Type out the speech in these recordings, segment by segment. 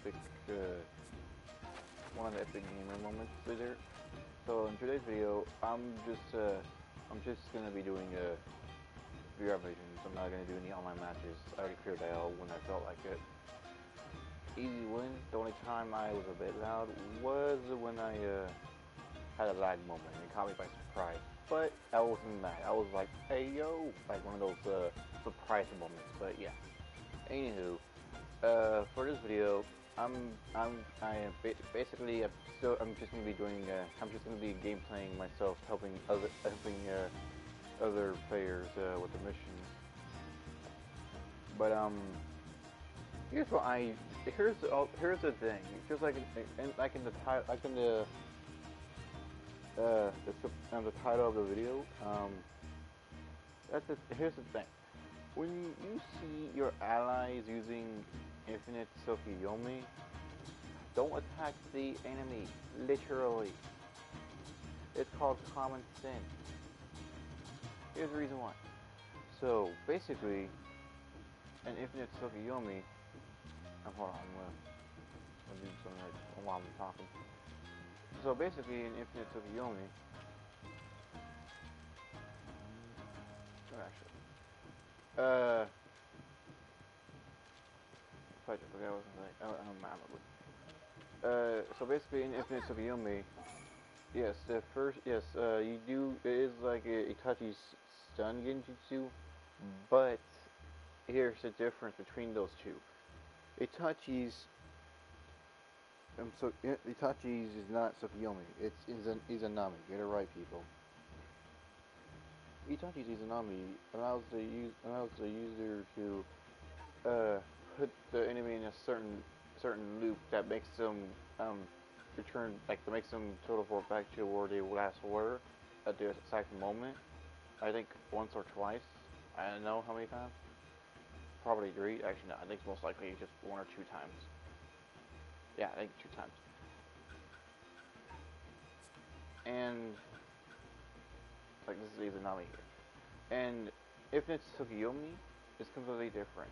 epic, one of the epic gamer moments later. So in today's video, I'm just gonna be doing VR visions. I'm not gonna do any online matches. I already cleared that out when I felt like it. Easy win. The only time I was a bit loud was when I had a lag moment. It caught me by surprise. But I wasn't mad. I was like, hey yo, like one of those surprise moments. But yeah. Anywho, for this video, basically I'm just gonna be doing I'm just gonna be game playing myself, helping other players with the missions. But here's what here's the thing. Just like in the title, like in the title of the video, here's the thing. When you see your allies using infinite Tsukuyomi, don't attack the enemy, literally. It's called common sense. Here's the reason why. So, basically, an infinite Tsukuyomi, hold on, I'm gonna do something right while I'm talking. So basically, an infinite Tsukuyomi, I forgot what I was saying. So basically, in infinite Tsukuyomi, yes, you do. It is like a Itachi's stun genjutsu, but here's the difference between those two. Itachi's, Itachi's is not Tsukuyomi. It's Izanami. Get it right, people. Itachi's Izanami allows the user to put the enemy in a certain loop that makes them return, like, that makes them teleport back to where they last were at the exact moment. I think once or twice. I don't know how many times. Probably 3. Actually, no. I think it's most likely just 1 or 2 times. Yeah, I think 2 times. And like, this is Izanami here. And Infinite Tsukuyomi is completely different.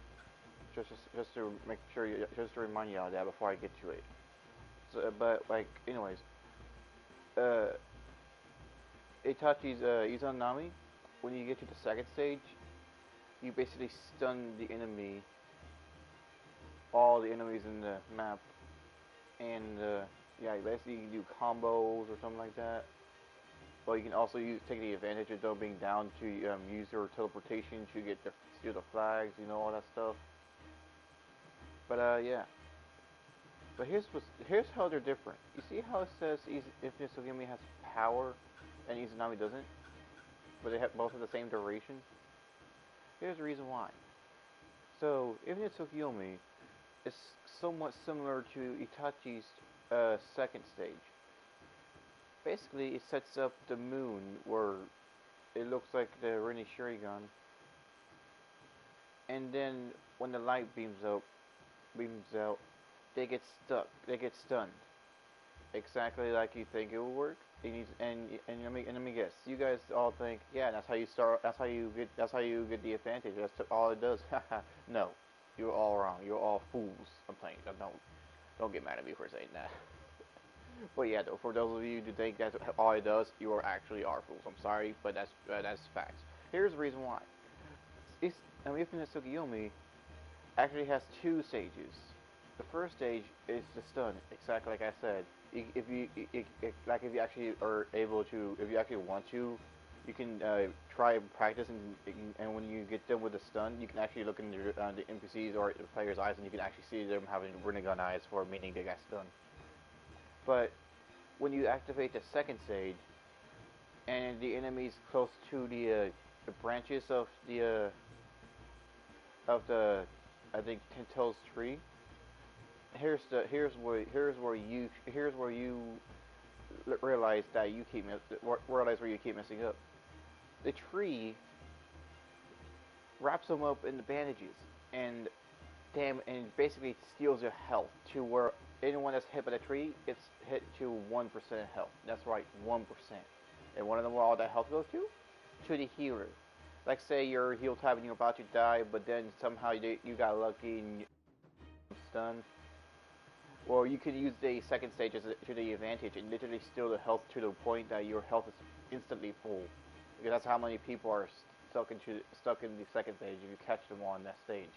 Just to make sure, just to remind y'all that before I get to it. So, but like, anyways, Itachi's Izanami, when you get to the second stage, you basically stun the enemy, all the enemies in the map, and yeah, basically you can do combos or something like that. But you can also take the advantage of them being down to use your teleportation to steal the flags, all that stuff. But yeah. But here's how they're different. You see how it says Infinite Tsukuyomi has power and Izanami doesn't? But they both have the same duration? Here's the reason why. So, Infinite Tsukuyomi is somewhat similar to Itachi's second stage. Basically, it sets up the moon where it looks like the Rini Shurigan, and then when the light beams out, they get stuck. They get stunned. Exactly like you think it will work. And let me guess. You guys all think, yeah, that's how you start. That's how you get the advantage. That's all it does. No, you're all wrong. You're all fools. I'm playing. Don't get mad at me for saying that. But yeah, though, for those of you who think that's all it does, you actually are fools. I'm sorry, but that's facts. Here's the reason why. Infinite Tsukuyomi actually has 2 stages. The first stage is the stun, exactly like I said. If you actually are able to, if you actually want to, you can try and practice, and when you get done with the stun, you can actually look into the NPCs or the player's eyes, and you can actually see them having Rinnegan eyes, for meaning they got stunned. But when you activate the second stage, and the enemy's close to the branches of the I think Tento's tree, here's where you realize that you keep messing up. The tree wraps them up in the bandages and basically steals your health to where anyone that's hit by the tree gets hit to 1% health. That's right, 1%. And one of them, where all that health goes to? To the healer. Like, say you're heal type and you're about to die, but then somehow you got lucky and you're stunned. Well, you can use the second stage as to the advantage and literally steal the health to the point that your health is instantly full. Because that's how many people are stuck in the second stage if you catch them on that stage.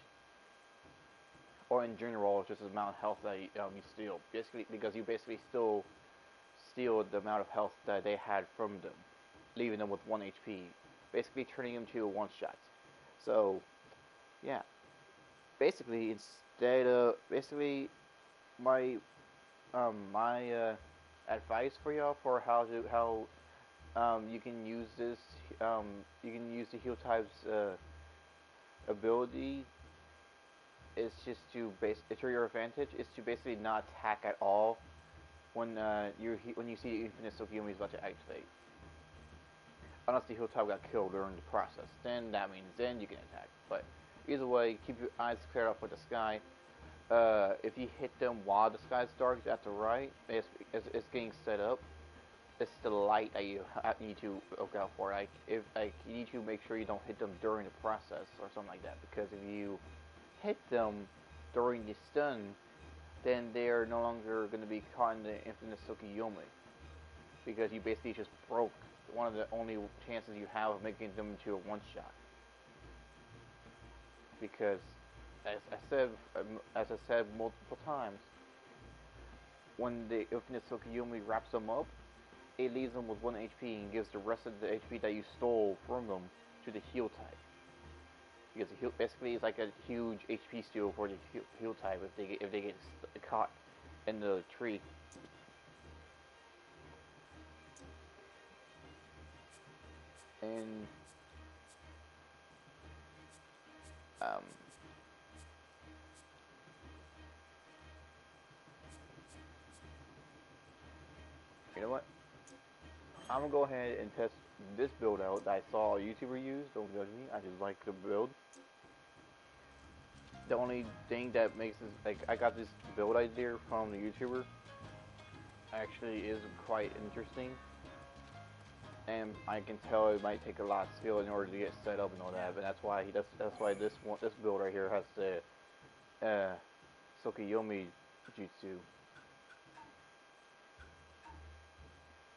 Or in general, it's just the amount of health that you steal. Basically, because you basically still steal the amount of health that they had from them, leaving them with 1 HP. Basically turning them to a one-shot. So, yeah. Basically, instead of... Basically, my advice for y'all for how you can use this, you can use the heal type's ability is just to to your advantage is to basically not attack at all when when you see the infinite Tsukuyomi is about to activate. Unless the heal type got killed during the process, then that means then you can attack. But either way, keep your eyes cleared up with the sky. If you hit them while the sky's dark at the right, it's getting set up. It's the light that you need to look out for. You need to make sure you don't hit them during the process or something like that. Because if you hit them during the stun, then they are no longer going to be caught in the infinite Tsukuyomi. Because you basically just broke one of the only chances you have of making them into a one-shot. Because, as I said multiple times, when the infinite Tsukuyomi wraps them up, it leaves them with 1 HP and gives the rest of the HP that you stole from them to the heal type. Because the heal, basically, it's like a huge HP steal for the heal type if they get caught in the tree. And you know what? I'm gonna go ahead and test this build out that I saw a YouTuber use. Don't judge me. I just like the build. The only thing that makes this, like, I got this build idea from the YouTuber. Actually, is quite interesting, and I can tell it might take a lot of skill in order to get set up and all that. But that's why That's why this build right here has the Tsukuyomi jutsu,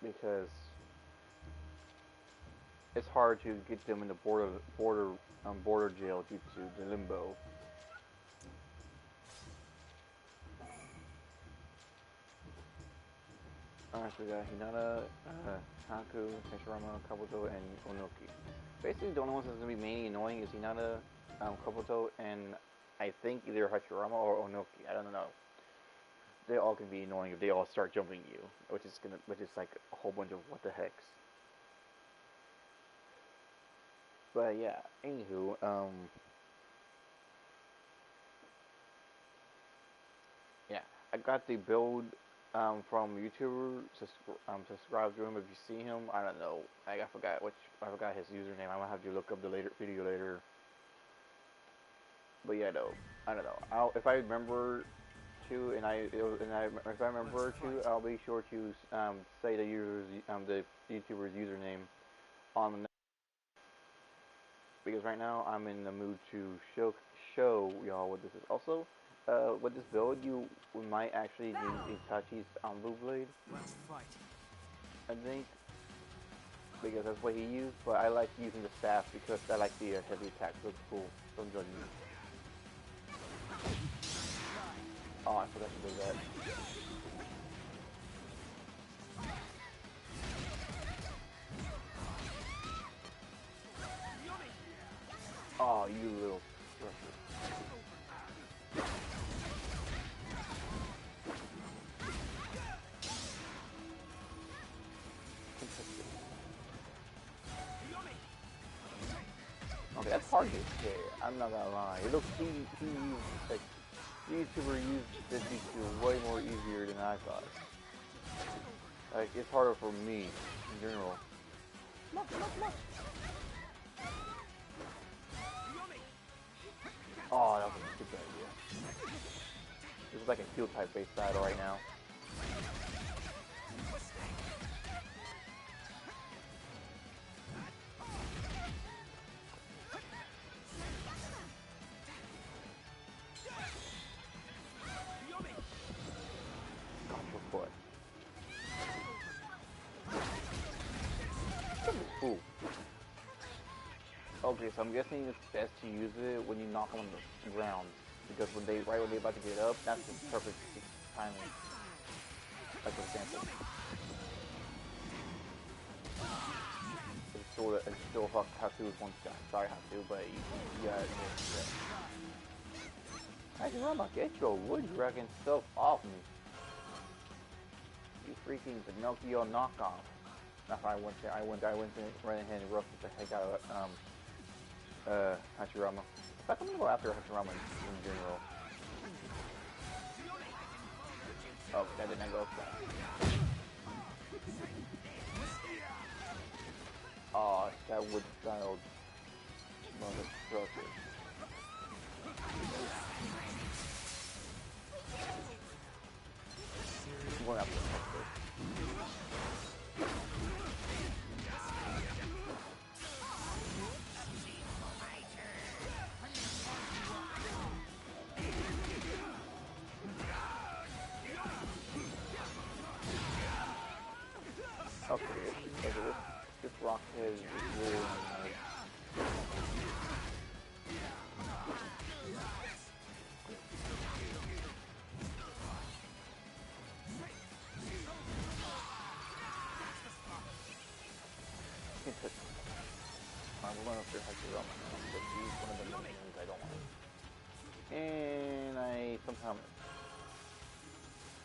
because it's hard to get them in the border jail jutsu, the limbo. Alright, so we got Hinata, Haku, Hashirama, Kabuto, and Onoki. Basically, the only ones that's going to be mainly annoying is Hinata, Kabuto, and I think either Hashirama or Onoki. I don't know. They all can be annoying if they all start jumping you, which is like a whole bunch of what the hex. But yeah, anywho, yeah, I got the build from YouTuber. Subscribe to him if you see him. I don't know. I forgot his username. I'm gonna have to look up the video later. But yeah, no, I don't know. If I remember to, if I remember to, I'll be sure to say the YouTuber's username on the next. Because right now I'm in the mood to show y'all what this is. Also, with this build, we might actually use Itachi's Blue Blade. I think, because that's what he used. But I like using the staff because I like the heavy attack. So it's cool. Don't judge me. Oh, I forgot to do that. Oh, you little crusher. Okay, that's hard to hit. I'm not gonna lie. It looks he used, like, the YouTuber used this YouTube way more easier than I thought. Like, it's harder for me in general. Oh, that was a stupid idea. This is like a field type based battle right now. Okay, so I'm guessing it's best to use it when you knock them on the ground, because when they right when they're about to get up, that's the perfect timing. Like for example, it's still Haku with one shot. Sorry Haku, but you gotta admit that. Hashirama, get your wood-wrecking stuff off me. You freaking Pinocchio knockoff. That's why I went to right ahead and roasted the heck out of Hashirama. In fact, I'm gonna go after Hashirama in general. Oh, that did not go fast. Oh, that wood-styled motherfucker. I'm going after the okay, this rock head is really nice. I'm going after Hashirama now, because he's one of the minions I don't like. And I somehow missed.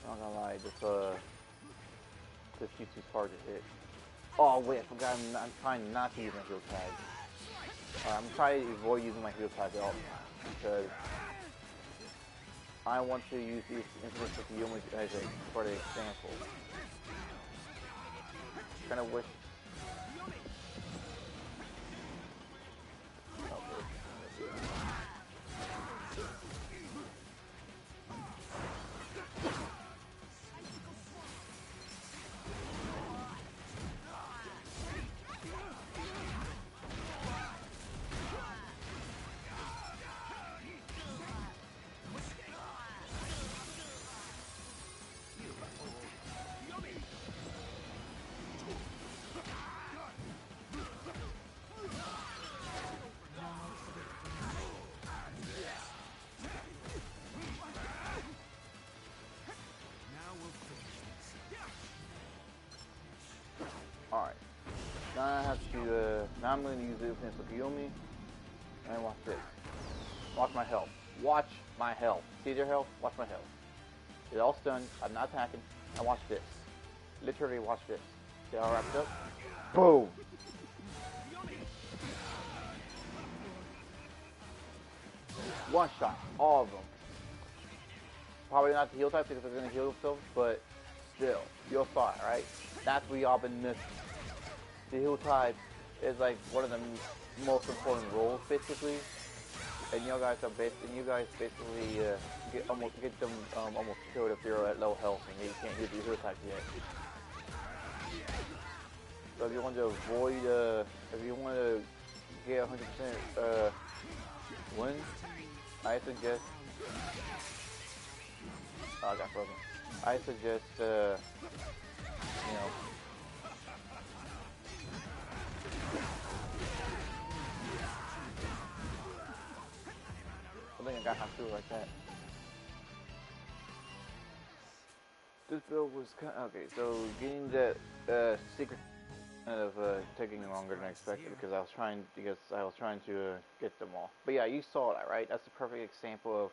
I'm not gonna lie, this Jutsu's hard to hit. Oh wait, I forgot, I'm trying not to use my heal tag. I'm trying to avoid using my heal tag at all, because I want to use these Infinite TSUKUYOMI as a for the example. Kinda wish. Alright. Now I have to, now I'm going to use the Infinite TSUKUYOMI. And watch this. Watch my health. Watch my health. See their health? Watch my health. It's all stunned. I'm not attacking. Now watch this. Literally watch this. See how I wrapped up? Boom! One shot. All of them. Probably not the heal type because they're going to heal themselves, but still. You'll find, right? That's what y'all been missing. The heal type is like one of the most important roles, basically. And you guys basically get them almost killed if you're at low health and you can't use the heal type yet. So if you want to avoid, if you want to get 100% win, I suggest. Oh, I got frozen. I suggest, you know. I think I got Haku like that. This build was kind of, okay, so getting that secret kind of taking longer than I expected because I was trying to get them all. But yeah, you saw that, right? That's the perfect example of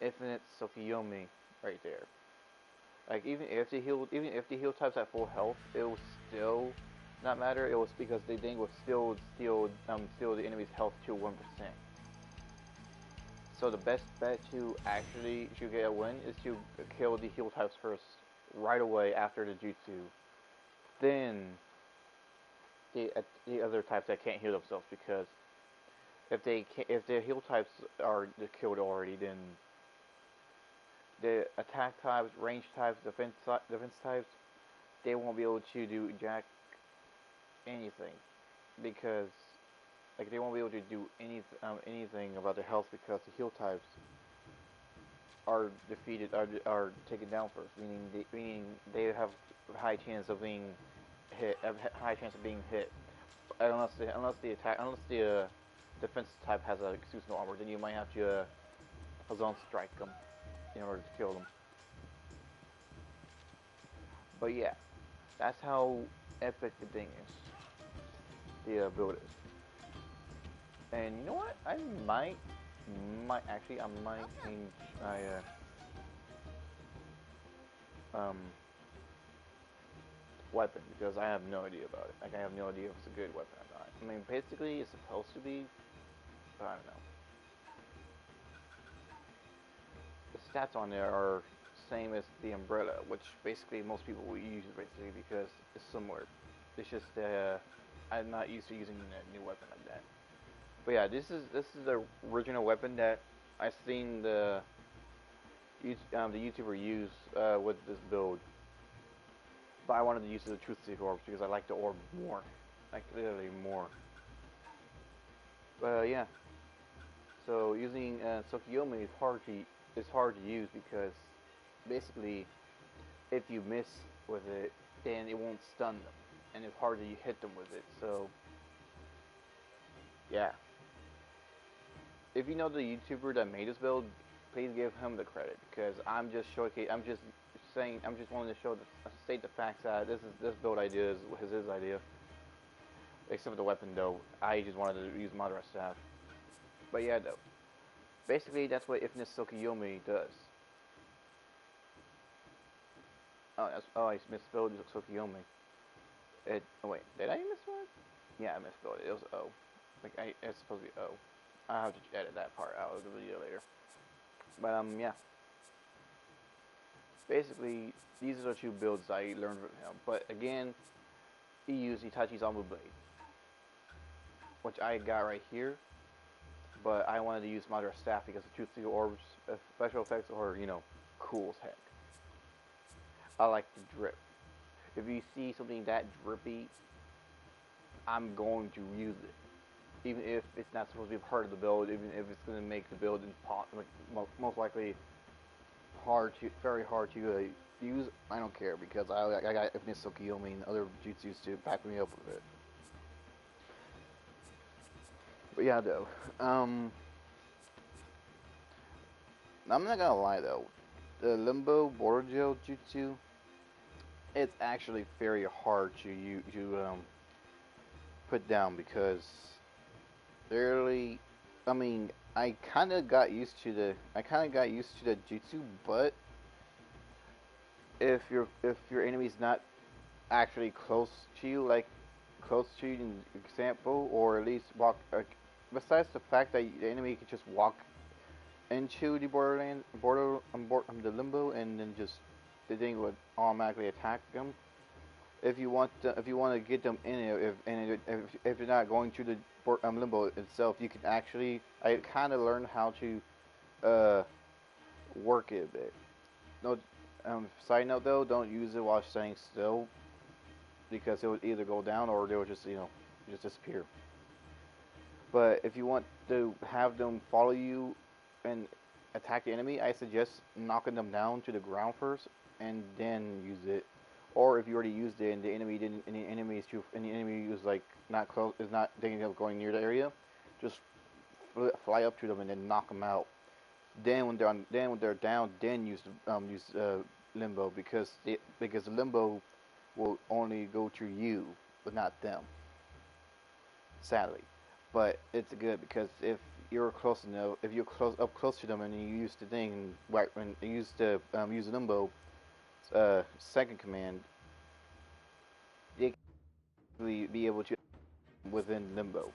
Infinite TSUKUYOMI right there. Like even if the heal types at full health, it will still not matter. It was because the thing would still steal the enemy's health to 1%. So the best bet to actually get a win is to kill the heal types first, right away after the jutsu. Then the other types that can't heal themselves, because if the heal types are killed already, then the attack types, range types, defense types, they won't be able to do jack anything, because like they won't be able to do anything about their health because the heal types are defeated, are taken down first, meaning they have a high chance of being hit, unless the defense type has a seasonal armor, then you might have to zone strike them in order to kill them. But yeah, that's how epic the thing is. The build is. And you know what? I might change my um, weapon because I have no idea about it. Like I have no idea if it's a good weapon or not. I mean, basically it's supposed to be, but I don't know. The stats on there are same as the umbrella, which basically most people will use basically because it's similar. It's just I'm not used to using a new weapon like that. But yeah, this is the original weapon that I seen the YouTuber use with this build. But I wanted to use the Truth Seeker orbs because I like the orb more, like literally more. But yeah, so using Tsukuyomi is hard to use because basically if you miss with it, then it won't stun them, and it's hard to hit them with it. So yeah, if you know the YouTuber that made this build, please give him the credit because I'm just saying, I'm just wanting to state the facts that this build idea is his idea. Except for the weapon though, I just wanted to use Madara staff. But yeah though, basically that's what Ifnis Tsukuyomi does. I misspelled Tsukuyomi. Oh wait, did I misspell it? Yeah, I misspelled it. It was O. It's supposed to be O. I'll have to edit that part out of the video later. But yeah. Basically, these are the two builds I learned from him. But again, he used Itachi's Almu Blade, which I got right here. But I wanted to use Madara Staff because the Truth Seeker Orbs special effects are, cool as heck. I like the drip. If you see something that drippy, I'm going to use it. Even if it's not supposed to be part of the build, even if it's going to make the build most likely very hard to use, I don't care because I got Ifnis Tsukuyomi and other jutsus to back me up with it. But yeah, though, I'm not gonna lie though, the Limbo Borjo Jutsu, it's actually very hard to put down because I mean, I kind of got used to the jutsu, but if your enemy's not actually close to you, like close to you in example, or at least walk. Besides the fact that the enemy can just walk into the the limbo, and then just the thing would automatically attack them. If you want to get them in it, if you're not going to the limbo itself, you can actually. I kind of learned how to work it a bit. No, side note though, don't use it while staying still because it would either go down or they would just just disappear. But if you want to have them follow you and attack the enemy, I suggest knocking them down to the ground first and then use it. Or if you already used it and the enemy didn't, and the enemy was like not close, is not thinking of going near the area, just fly up to them and then knock them out. Then when they're down, then use limbo because the limbo will only go to you, but not them. Sadly, but it's good because if you're close enough, if you're close to them and you use the thing right when you use the limbo second command, they can be able to within limbo.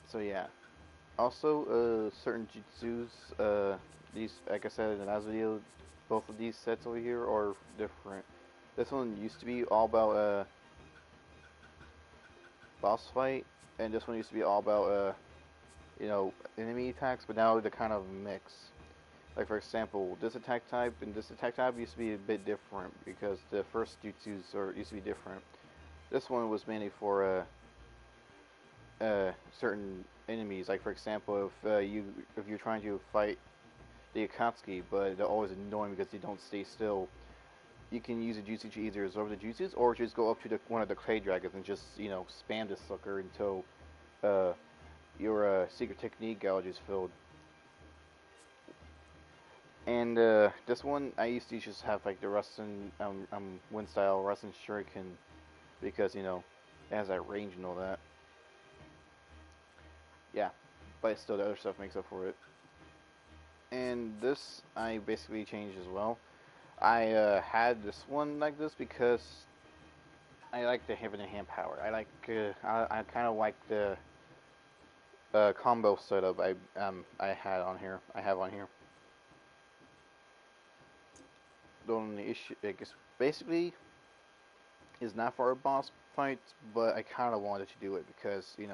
So yeah. Also, certain jutsus, these, like I said in the last video, both of these sets over here are different. This one used to be all about boss fight, and this one used to be all about enemy attacks, but now they're kind of mix. Like for example, this attack type and this attack type used to be a bit different because the first jutsus used to be different. This one was mainly for certain enemies. Like for example, if you're trying to fight the Akatsuki, but they're always annoying because they don't stay still, you can use a jutsu to either absorb the jutsus or just go up to one of the clay dragons and just spam this sucker until uh, your secret technique gouge is filled. And this one I used to just have like the Russian wind style Russian shuriken because it has that range and all that. Yeah, but still the other stuff makes up for it. And this I basically changed as well. I had this one like this because I like the heaven and hand power. I kind of like the combo setup I had on here. I have on here. The only issue, I guess, basically, is not for a boss fight, but I kind of wanted to do it because it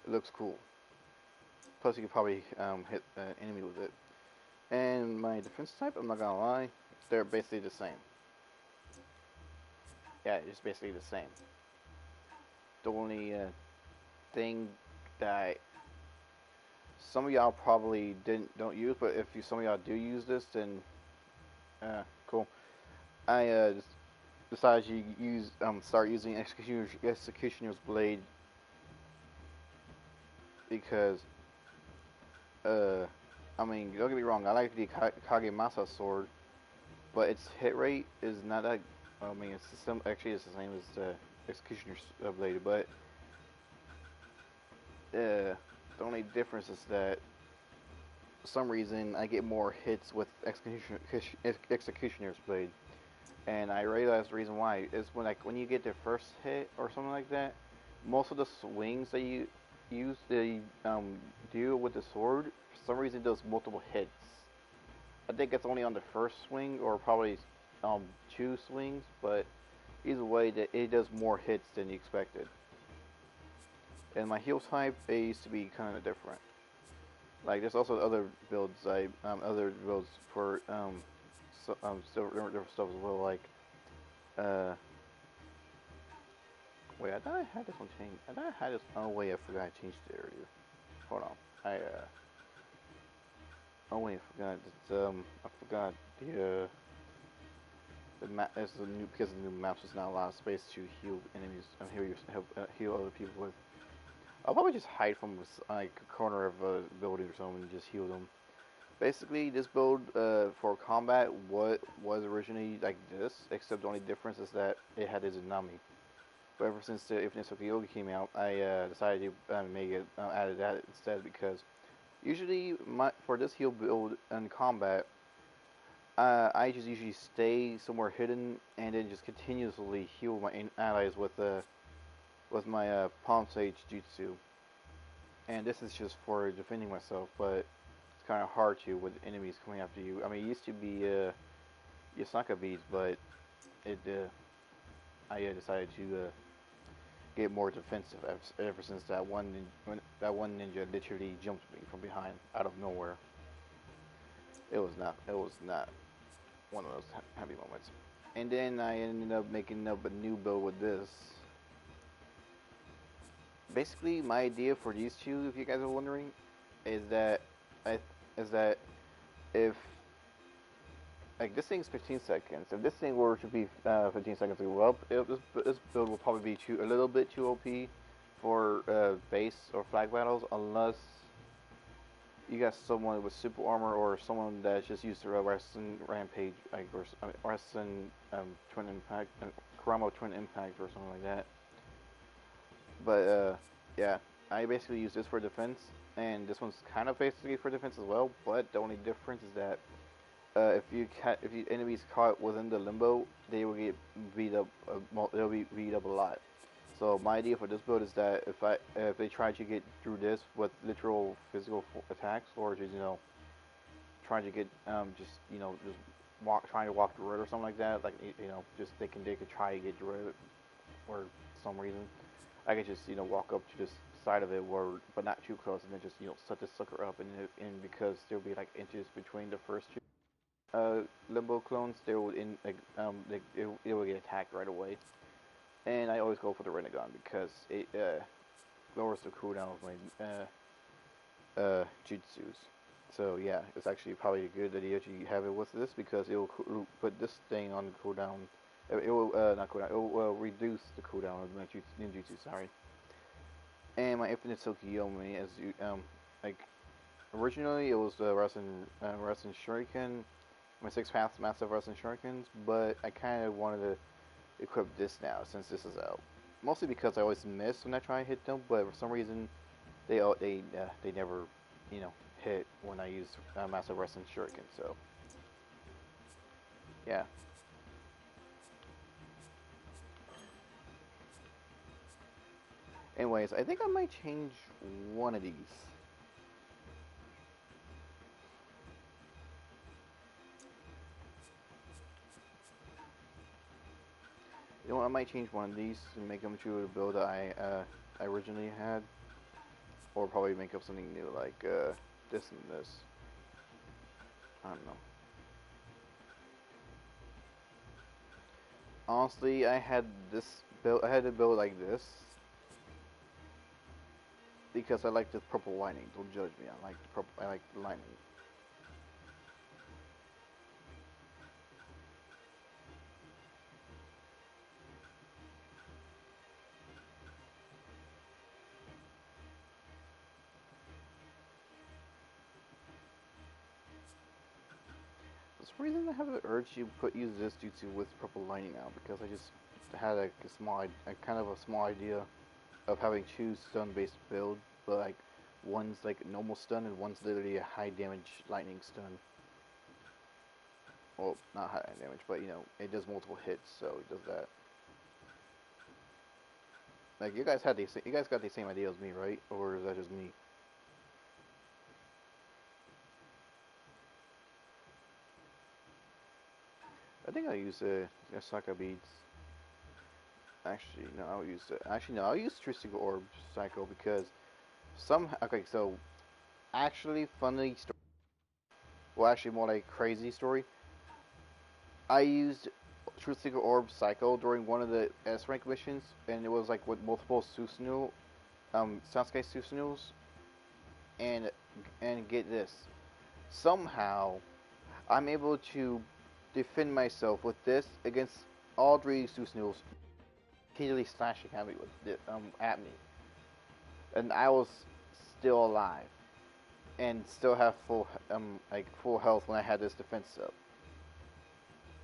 looks cool. Plus, you could probably hit an enemy with it. And my defense type, I'm not gonna lie, they're basically the same. Yeah, it's basically the same. The only thing that some of y'all probably don't use, but if some of y'all do use this, then cool. I decided to start using Executioner's Blade because I mean, don't get me wrong, I like the Kagemasa sword, but its hit rate is not that. I mean, actually it's the same as the Executioner's Blade, but the only difference is that for some reason I get more hits with Executioner's Blade, and I realized the reason why is when you get the first hit or something like that, most of the swings that you use the deal with the sword, for some reason it does multiple hits. I think it's only on the first swing or probably two swings, but either way, it does more hits than you expected. And my heal type, it used to be kind of different. Like there's also other builds for different stuff as well. Like wait, I thought I had this one changed. I thought I had this. Oh wait, I forgot I changed it earlier. Hold on, oh wait, I forgot. I forgot the map. It's the new because of the new maps. There's not a lot of space to heal enemies and heal other people with. I'll probably just hide from like a corner of a building or something and just heal them. Basically, this build for combat was originally like this, except the only difference is that it had a Tsunami. But ever since the Infinite TSUKUYOMI came out, I decided to make it added that instead because usually for this heal build in combat, I just usually stay somewhere hidden and then just continuously heal my allies with my Palm Sage Jutsu. And this is just for defending myself, but it's kind of hard to with enemies coming after you. I mean, it used to be Yasaka beads, but it I decided to get more defensive ever since that one ninja literally jumped me from behind out of nowhere. It was not one of those happy moments. And then I ended up making up a new build with this. Basically, my idea for these two, if you guys are wondering, is that I, is that if like this thing's 15 seconds, if this thing were to be 15 seconds to go up, this build will probably be a little bit too OP for base or flag battles, unless you got someone with super armor or someone that's just used to wrestling rampage, like or wrestling twin impact, Kuramo twin impact or something like that. But yeah, I basically use this for defense, and this one's kind of basically for defense as well. But the only difference is that if you enemies caught within the limbo, they will get beat up. They'll be beat up a lot. So my idea for this build is that if they try to get through this with literal physical attacks, or just trying to get just trying to walk through it or something like that, like just they could try to get through it for some reason. I could just walk up to this side of it, but not too close, and then just set this sucker up, and because there'll be like inches between the first two limbo clones, they will it will get attacked right away. And I always go for the Renegon because it lowers the cooldown of my jutsus. So yeah, it's actually probably a good idea to have it with this because it will put this thing on the cooldown. It will not cooldown. It will reduce the cooldown of the ninjutsu. Sorry. And my infinite Tsukuyomi, as you like originally it was Rasen Shuriken, my six paths massive Rasen Shurikens, but I kind of wanted to equip this now since this is out. Mostly because I always miss when I try and hit them, but for some reason they never, you know, hit when I use massive Rasen Shuriken. So yeah. Anyways, I think I might change one of these. You know what, I might change one of these and make them to the build that I originally had. Or probably make up something new like this and this. I don't know. Honestly, I had this build. I had to build like this because I like the purple lining. Don't judge me. I like the purple. I like the lining. For some reason, I have the urge to use this jutsu with purple lining now because I just had like a kind of a small idea of having two stun-based build, but like one's like normal stun and one's literally a high damage lightning stun. Well, not high damage, but you know it does multiple hits, so it does that. Like you guys got the same idea as me, right? Or is that just me? I think I'll use Osaka beads. Actually, no, I'll use actually no, I'll use Tristic Orb Cycle because some okay, so actually funny story. Well, actually more like crazy story. I used Tristic Orb Cycle during one of the S rank missions, and it was like with multiple Susanoo, Sasuke Susanoos, and get this. Somehow, I'm able to defend myself with this against all three Susanoos repeatedly slashing at me, and I was still alive and still have full health when I had this defense up.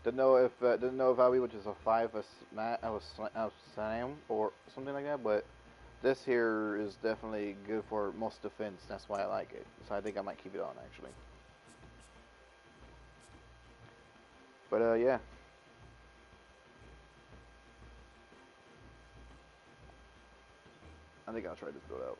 Didn't know if I would just a five a slam or something like that, but this here is definitely good for most defense. That's why I like it. So I think I might keep it on actually. But yeah. I think I'll try this build out.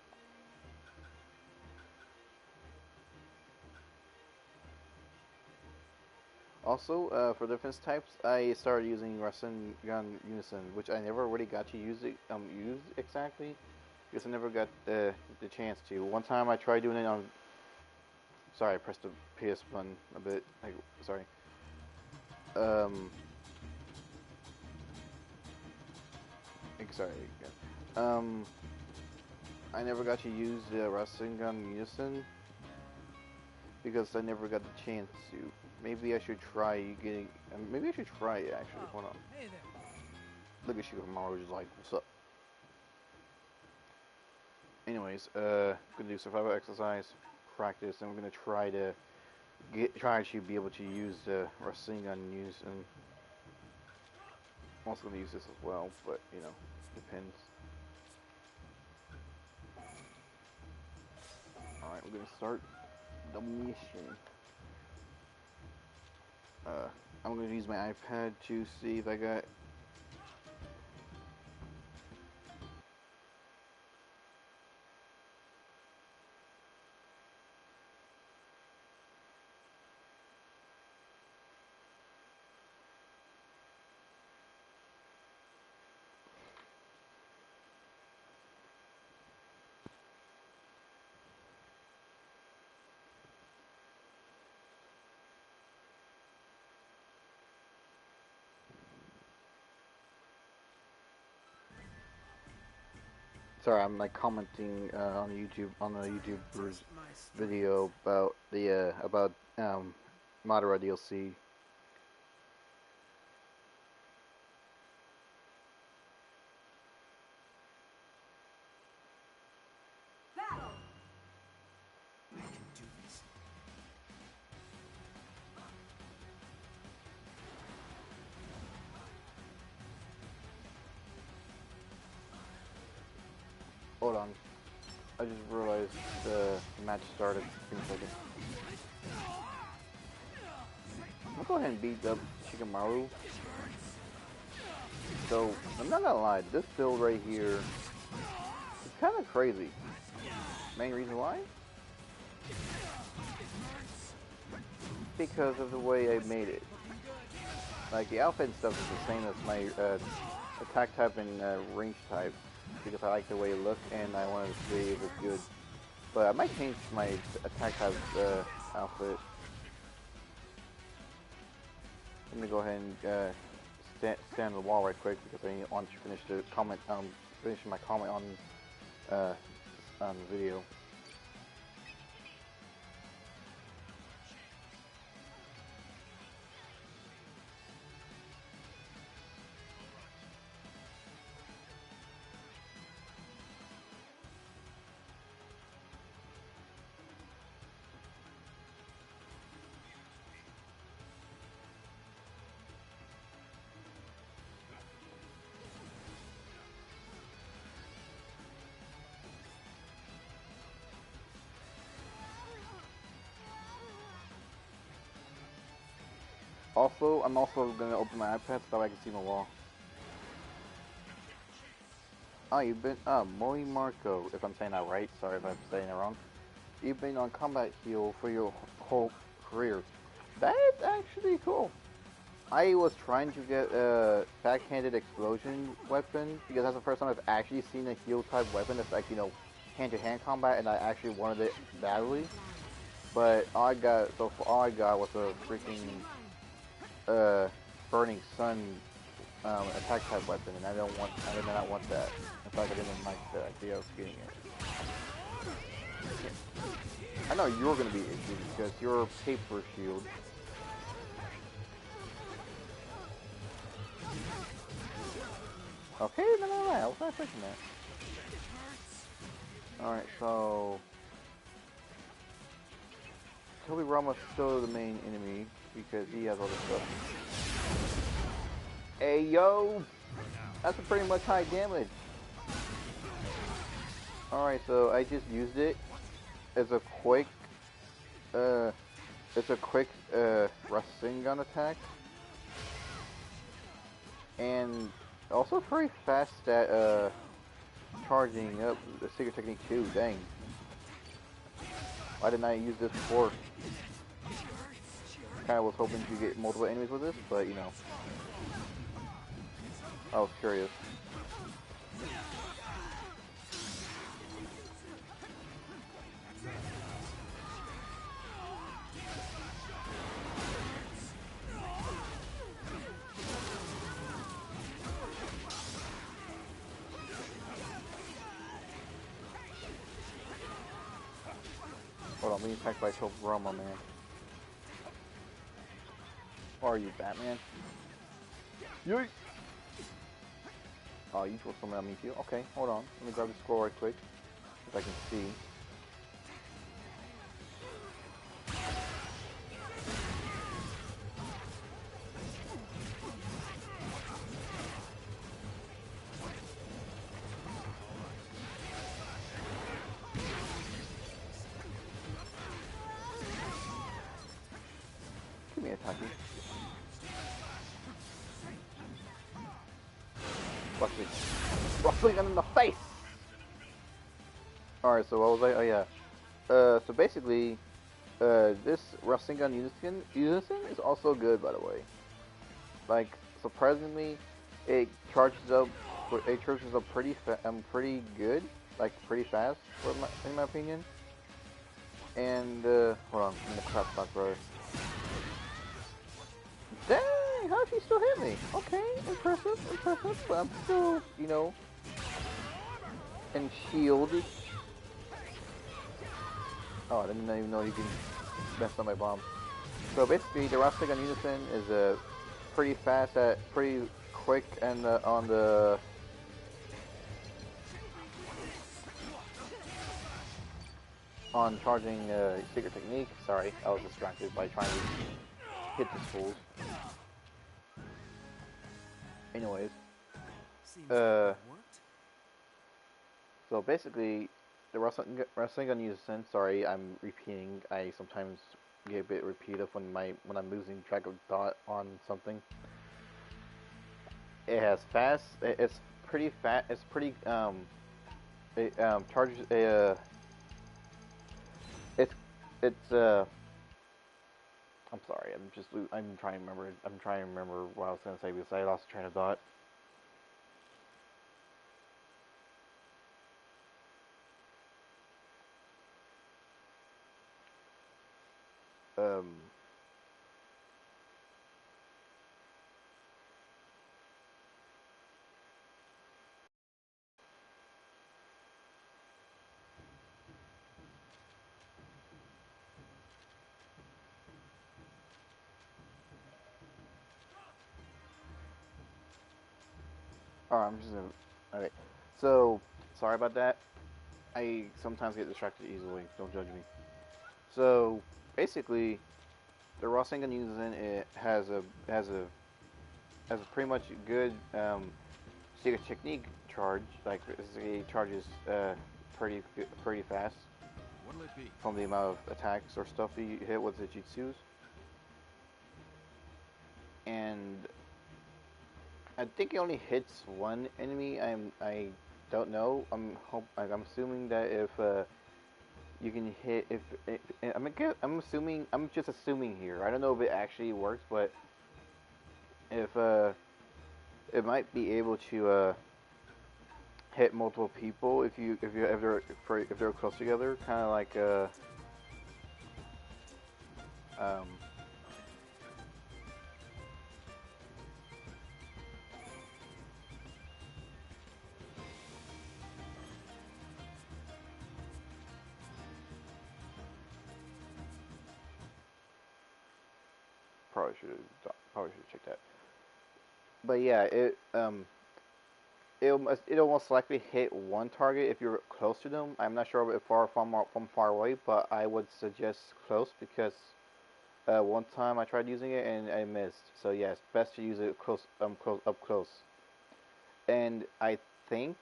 Also, for defense types, I started using Rasengan Unison, which I never really got to use exactly because I never got the chance to. One time I tried doing it on. Sorry, I pressed the PS button a bit. Sorry. Um, sorry. Um, I never got to use the Rasengan Unison because I never got the chance to. Maybe I should try getting. Maybe I should try it actually. Hold on. Look at Shikamaru just like, what's up? Anyways, gonna do survival exercise, practice, and we're gonna try to be able to use the Rasengan and I'm also gonna use this as well, but you know, depends. Alright, we're gonna start the mission. I'm gonna use my iPad to see if I got. Sorry, I'm like commenting on the YouTuber's video about the Madara DLC. Hold on, I just realized the match started. Give me a second. I'm gonna go ahead and beat up Shikamaru. So, I'm not gonna lie, this build right here is kind of crazy. Main reason why? Because of the way I made it. Like, the outfit and stuff is the same as my attack type and range type. Because I like the way it looked and I wanted to see if it's good. But I might change my attack type outfit. I'm gonna go ahead and stand on the wall right quick because I want to finish the comment. Finish my comment on the video. Also, I'm also gonna open my iPad so I can see my wall. Oh, you've been Moi Marco, if I'm saying that right. Sorry if I'm saying it wrong. You've been on combat heal for your whole career. That is actually cool. I was trying to get a backhanded explosion weapon because that's the first time I've actually seen a heal type weapon that's like, you know, hand-to-hand combat, and I actually wanted it badly. But all I got was a freaking burning sun attack type weapon, and I did not want that. In fact, I didn't like the idea of getting it. I know you're gonna be issued because you're paper shield. Okay, no, I was not expecting that. Alright, so Tobirama's still the main enemy because he has all this stuff. Hey yo! That's a pretty much high damage. Alright, so I just used it as a quick Rasengan attack. And also very fast at charging up the secret technique too, dang. Why didn't I use this before? Kinda was hoping to get multiple enemies with this, but you know. I was curious. Hold on, being attacked by Tobirama, man. Or are you, Batman? Yoink! Oh, you throw something at me too? Okay, hold on. Let me grab the scroll right quick. If I can see. Give me a attack. Rustling in the face! Alright, so what was I? Oh yeah. So basically, this Rasengan Unison is also good, by the way. Like, surprisingly, it charges up pretty good, like pretty fast, in my opinion. And hold on, I'm in the crap stock, brother. Dang, how did she still hit me? Okay, impressive, but I'm still, you know, and shield. Oh, I didn't even know you can mess up my bomb. So basically, the Rasengan Unison is pretty fast, pretty quick, and on charging secret technique. Sorry, I was distracted by trying to hit these fools. Anyways, so basically, the Rasengan Unison. Sorry, I'm repeating. I sometimes get a bit repetitive when I'm losing track of thought on something. It has fast. It's pretty fast. It's pretty It charges a. It's I'm sorry. I'm trying to remember. I'm trying to remember what I was gonna say because I lost train of thought. Um. Oh, I'm just gonna. Okay. So sorry about that. I sometimes get distracted easily. Don't judge me. So basically, the Rasengan Unison it has a pretty much good secret technique charge. Like it charges pretty fast from the amount of attacks or stuff that you hit with the jutsus. And I think it only hits one enemy. I don't know. I'm assuming that if you can hit if I'm just assuming here. I don't know if it actually works, but if it might be able to hit multiple people if they're close together, kind of like um, probably should check that. But yeah, it'll most likely hit one target if you're close to them. I'm not sure if from far away, but I would suggest close because one time I tried using it and I missed. So yeah, it's best to use it up close. And I think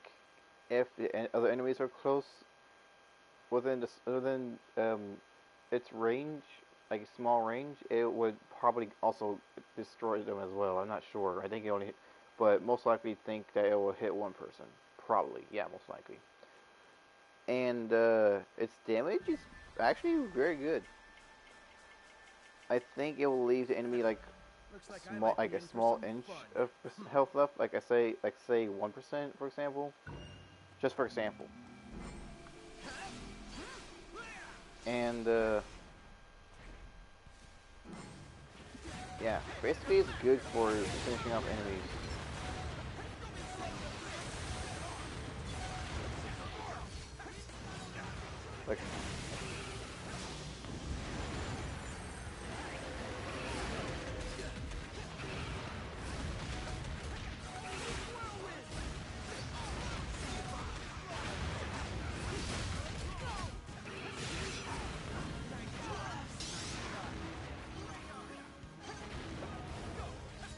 if the other enemies are close within its range, like small range, it would probably also destroy them as well. I'm not sure. I think it only, but most likely think that it will hit one person. Probably, yeah, most likely. And its damage is actually very good. I think it will leave the enemy like a small inch of health left. Like say 1% for example, just for example. And yeah, basically it's good for finishing off enemies. Like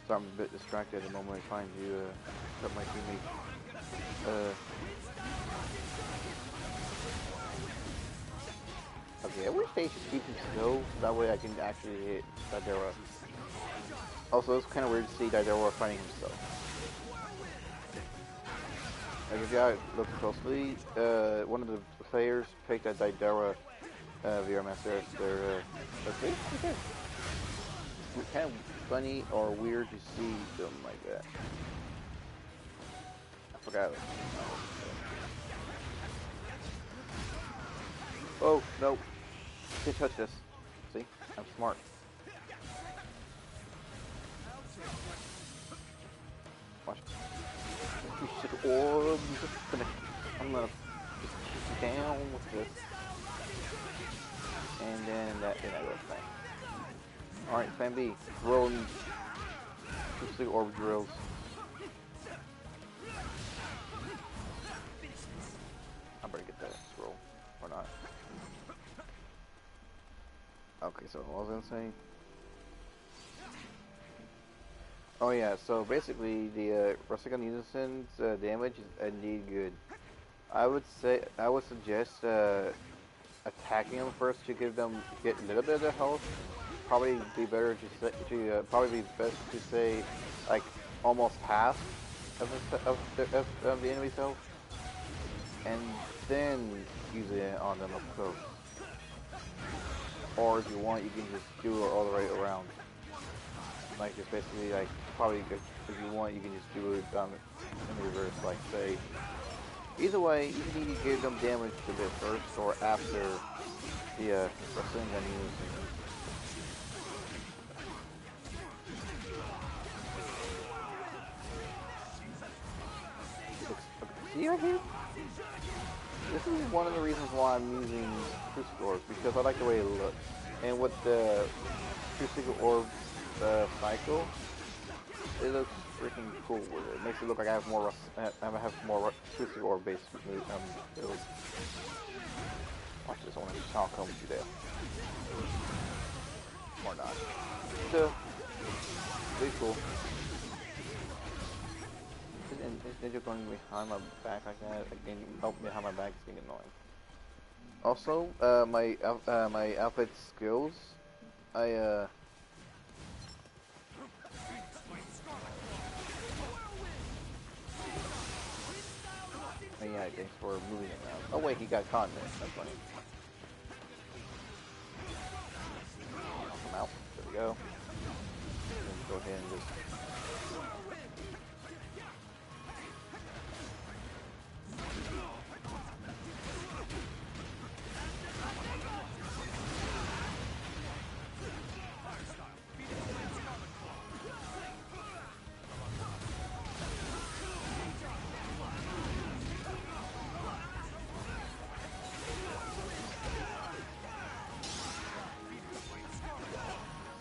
so I'm a bit distracted at the moment trying to help my teammate. Okay, I wish they should keep him slow, that way I can actually hit Daidara. Also, it's kind of weird to see Daidara fighting himself. Like if you look closely, one of the players picked a Daidara VR Master as their okay. It's kind of funny or weird to see them like that. I forgot. Oh, no. Can't touch this. See? I'm smart. Watch. You should orb. I'm gonna down with this. And then that goes bang. Alright, plan B. Rolling two orb drills. I better get that scroll. Or not. Okay, so what was I gonna say? Oh yeah, so basically the Rasengan Unison's damage is indeed good. I would suggest attacking them first to get a little bit of their health. Probably be better probably be best to say like almost half of the enemy's health, and then use it on them up close. Or if you want, you can just do it all the way around. Like just basically like probably if you want, you can just do it in reverse. Like say. Either way, you need to give them damage to this first or after the Rasengan Unison. See right here? This is one of the reasons why I'm using TSUKUYOMI Orbs, because I like the way it looks. And with the TSUKUYOMI Orb cycle, it looks freaking cool with it. It makes it look like I have more TSUKUYOMI Orb based builds. Watch this one, I'll come to there. Or not. Still, pretty cool. Is ninja going behind my back like that? Again, behind my back is getting annoying. Also, my outfit skills, yeah, thanks for moving it around. Oh wait, he got caught in it. That's funny. Knock him out. There we go. Then go ahead and just.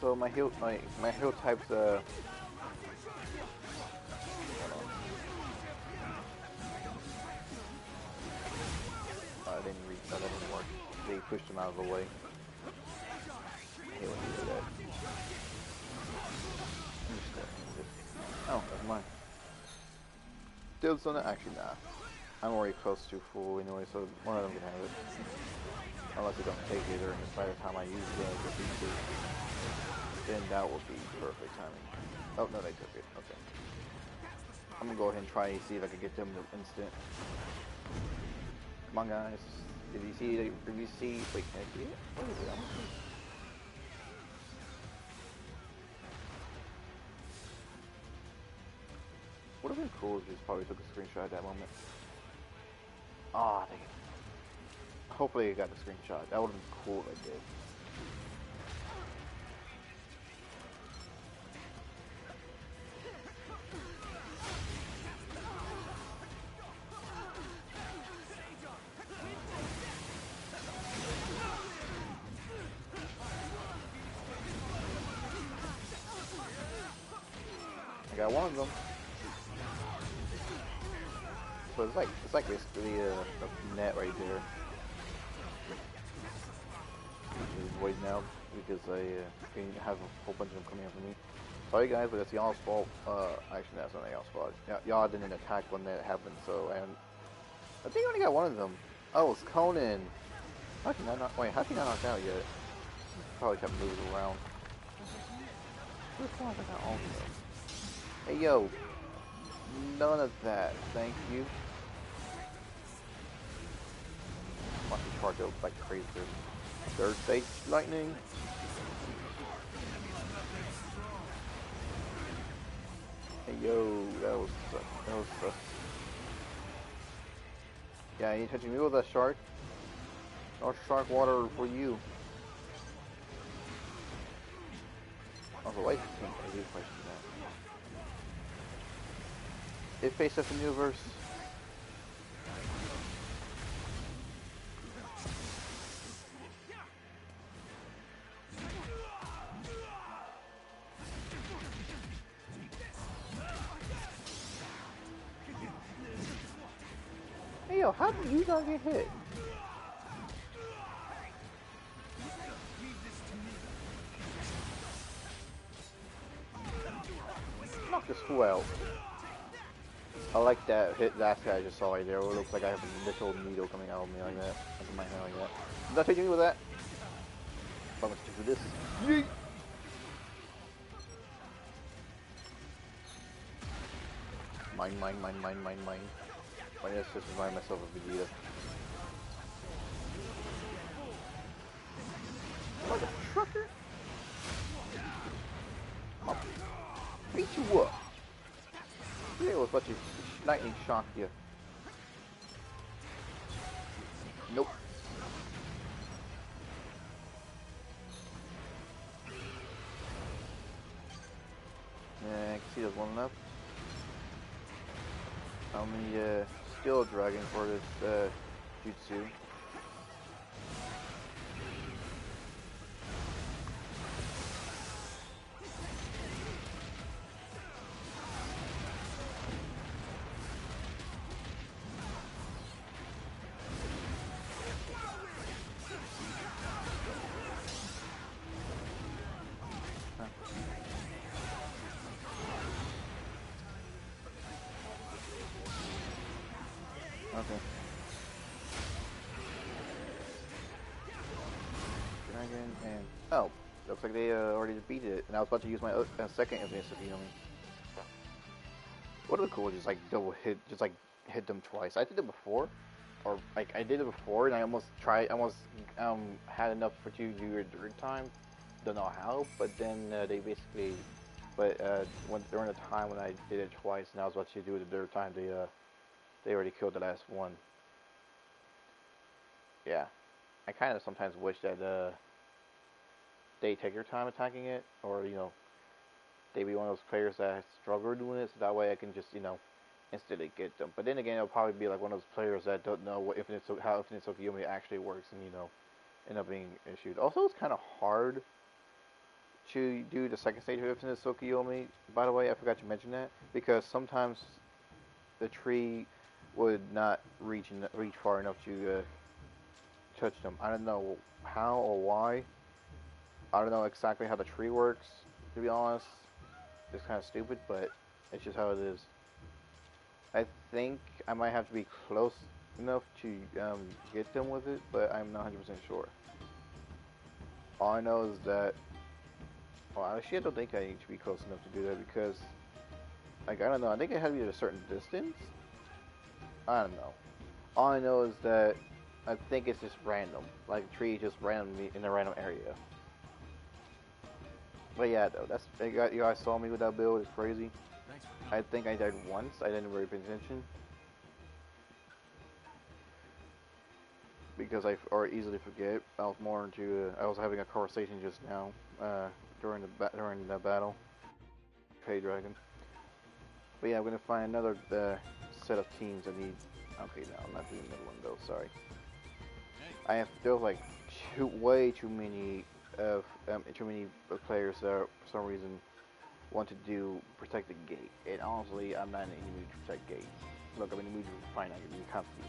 So my heal types that didn't work. They pushed him out of the way. I hate when you do that. Oh, that's mine. Dibs on it? Actually, nah. I'm already close to full anyway, so one of them can have it. Unless they don't take it, or by the time I use the feature, then that will be perfect timing. Oh, no, they took it. Okay. I'm gonna go ahead and try and see if I can get them instant. Come on, guys. Wait, can I see it? What is it? Would have been cool if you just probably took a screenshot at that moment. Ah, dang it. Hopefully I got the screenshot. That would have been cool if I did. I got one of them. So it's like basically a net right there. Void now because I have a whole bunch of them coming after me. Sorry guys, but that's y'all's fault. Actually, that's not y'all's fault. Y'all didn't attack when that happened, so I think I only got one of them. Oh, it's Conan. How can I not? Wait, how can I knock out yet? Probably kept moving around. Where's the fuck I got all of them? Hey yo, none of that. Thank you. Watch me charge up like crazy. Third stage lightning. Hey yo, that was yeah, you touching me with a shark? No shark water for you. Oh, the light pink. I do question that. It faced us in the universe. Yo, how did you not get hit? Knock this fool out. I like that hit last guy I just saw right there. It looks like I have a literal needle coming out of me like that. Like my hand like that. Did I take me with that? I'm gonna stick with this. Yeet! Mine. Let's just remind myself of Vegeta. Like a trucker? I'll beat you up. Yeah, it was what you lightning shock you. Nope. Yeah, I can see there's one left. I'm the Steel Dragon for this jutsu. Okay. Dragon and oh, looks like they already defeated it, and I was about to use my second advanced Tsukuyomi. What are the cool? Just like double hit, just like hit them twice. I did it before, or like I did it before, and I almost had enough for you to do it third time. Don't know how, but then they basically, when during the time when I did it twice, and I was about to do it the third time, they already killed the last one. Yeah, I kind of sometimes wish that they take their time attacking it, or they be one of those players that struggle doing it, so that way I can just instantly get them. But then again, it'll probably be like one of those players that don't know how Infinite Tsukuyomi actually works, and end up being issued. Also, it's kind of hard to do the second stage of Infinite Tsukuyomi. By the way, I forgot to mention that because sometimes the tree would not reach far enough to touch them. I don't know how or why. I don't know exactly how the tree works, to be honest. It's kind of stupid, but it's just how it is. I think I might have to be close enough to get them with it, but I'm not 100% sure. All I know is that, well, actually I don't think I need to be close enough to do that because, like, I don't know, I think it had to be at a certain distance. I don't know. All I know is that I think it's just random, like a tree just randomly in a random area. But yeah, though, you guys saw me with that build. It's crazy. I think I died once. I didn't really pay attention because I easily forget. I was more into. I was having a conversation just now during the battle. Hey, Dragon. But yeah, I'm gonna find another set of teams I need. Okay, no, I'm not doing another one though. Sorry. There's like way too many players that for some reason want to do protect the gate, and honestly, I'm not in any mood to protect gates. Look, I'm in the mood to find out your Kakashi.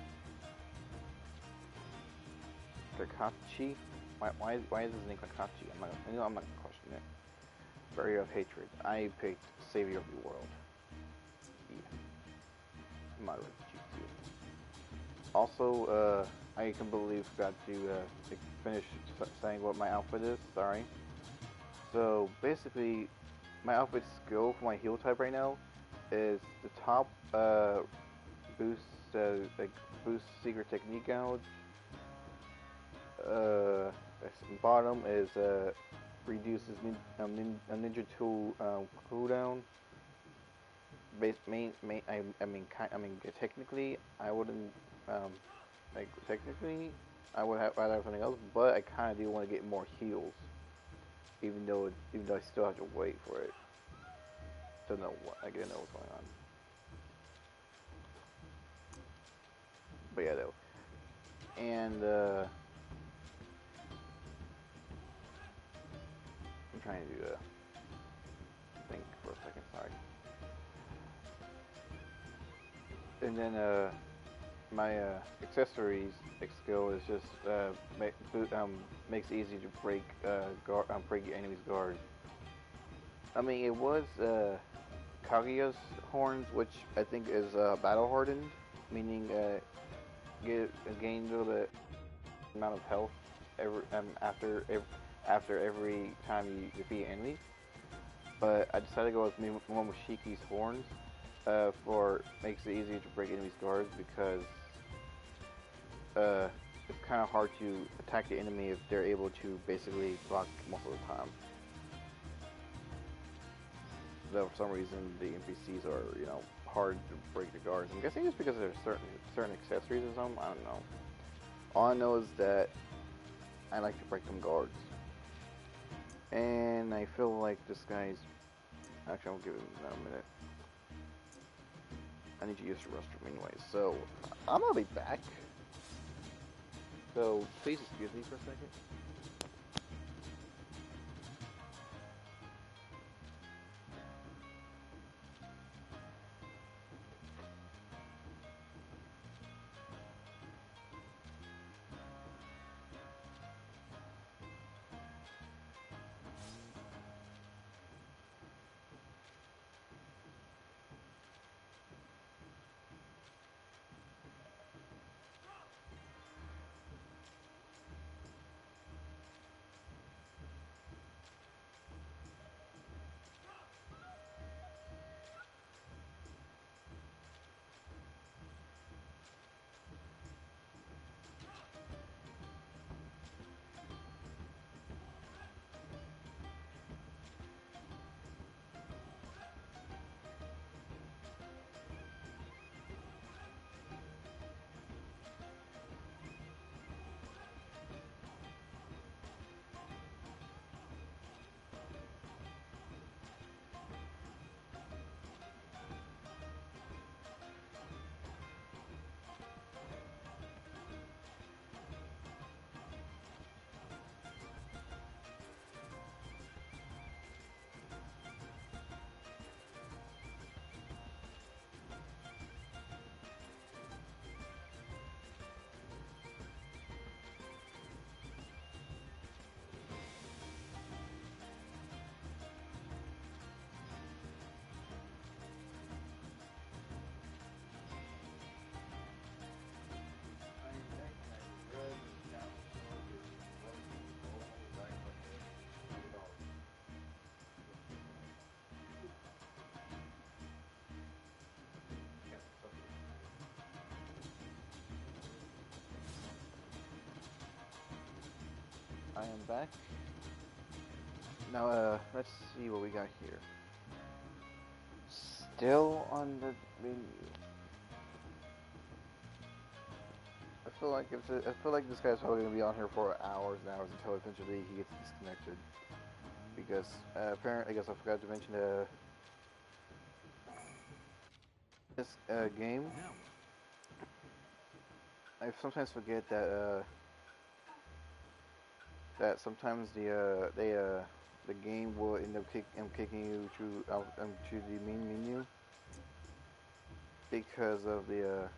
Kakashi? Why is his name Kakashi? I'm not gonna question it. Barrier of hatred. I picked Savior of the World. Yeah. Moderate GQ. Also, I completely forgot to finish saying what my outfit is. Sorry. So basically, my outfit skill for my heal type right now is the top boost boost secret technique out. Bottom is reduces ninja tool cooldown. Technically I wouldn't technically I would have rather have something else, but I kind of do want to get more heals, even though I still have to wait for it. Don't know what I didn't know what's going on. But yeah, though, and I'm trying to think for a second. Sorry. And then my accessories skill is just makes it easy to break break your enemy's guard. I mean, it was Kaguya's horns, which I think is battle hardened, meaning gain a little bit amount of health after every time you defeat an enemy. But I decided to go with Momoshiki's horns for makes it easier to break enemies' guards because it's kind of hard to attack the enemy if they're able to basically block most of the time. Though for some reason the NPCs are, hard to break the guards. I'm guessing it's because there's certain accessories or something. I don't know. All I know is that I like to break them guards. And I feel like this guy's... Actually, I'll give him a minute. I need to use the restroom anyway, so I'm gonna be back. So please excuse me for a second. I am back. Now, let's see what we got here. Still on the menu. I feel like this guy's probably gonna be on here for hours and hours until eventually he gets disconnected. Because apparently, I guess I forgot to mention this game. I sometimes forget that sometimes the game will end up kicking you to the main menu because of the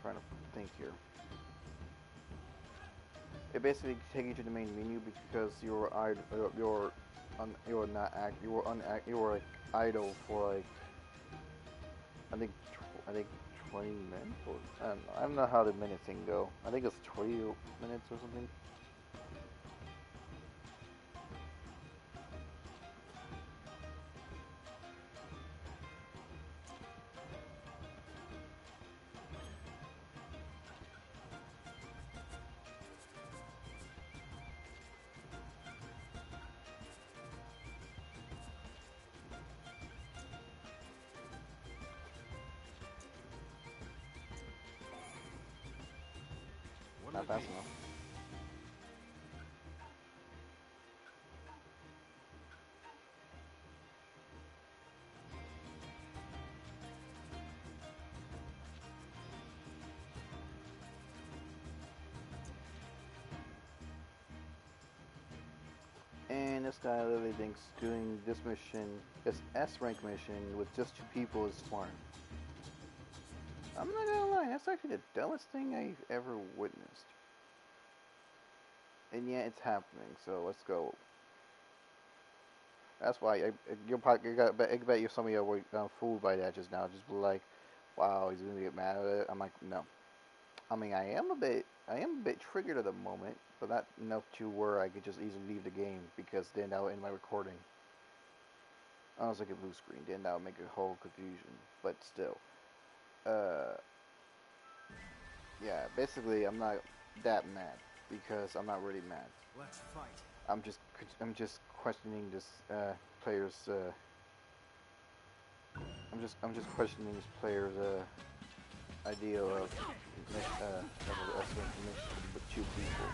trying to think here. It basically takes you to the main menu because you were like idle for like I think 20 minutes, or I don't know how the minute thing go. I think it's 20 minutes or something. Not fast enough. And this guy literally thinks doing this mission, this S rank mission with just 2 people is smart. I'm not gonna lie, that's actually the dumbest thing I've ever witnessed. And yeah, it's happening, so let's go. That's why I bet you some of you were fooled by that just now. Just like, wow, he's gonna get mad at it. I'm like, no. I mean, I am a bit triggered at the moment, but not enough to where I could just easily leave the game because then that would end my recording. I was like a blue screen, then that would make a whole confusion. But still, yeah. Basically, I'm not that mad because I'm not really mad. Let's fight. I'm just questioning this player's. I'm just questioning this player's idea of mission with 2 people.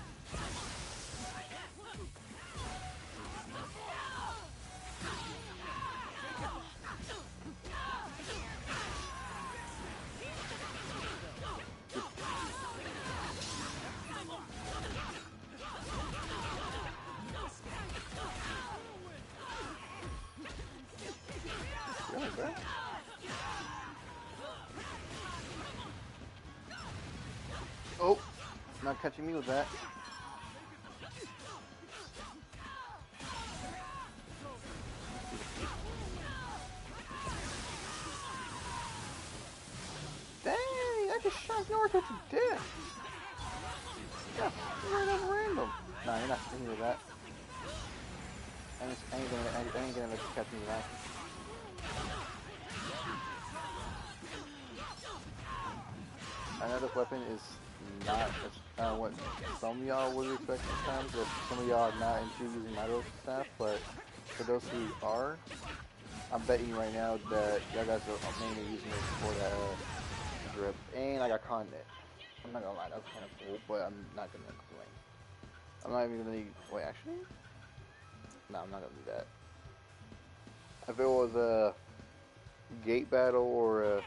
Really, bro? Oh, not catching me with that. Dang, I just shot Naruto to death. Yeah, right up random. Nah, you're not hitting me with that. I ain't gonna let you catch me with that. I know this weapon is not what some of y'all would expect sometimes, but some of y'all are not into using Naruto staff, but for those who are, I'm betting right now that y'all guys are mainly using it for that drip. And I got caught in it. I'm not gonna lie, that was kind of cool, but I'm not gonna complain. I'm not even gonna, wait, actually? No, I'm not gonna do that. If it was a gate battle or a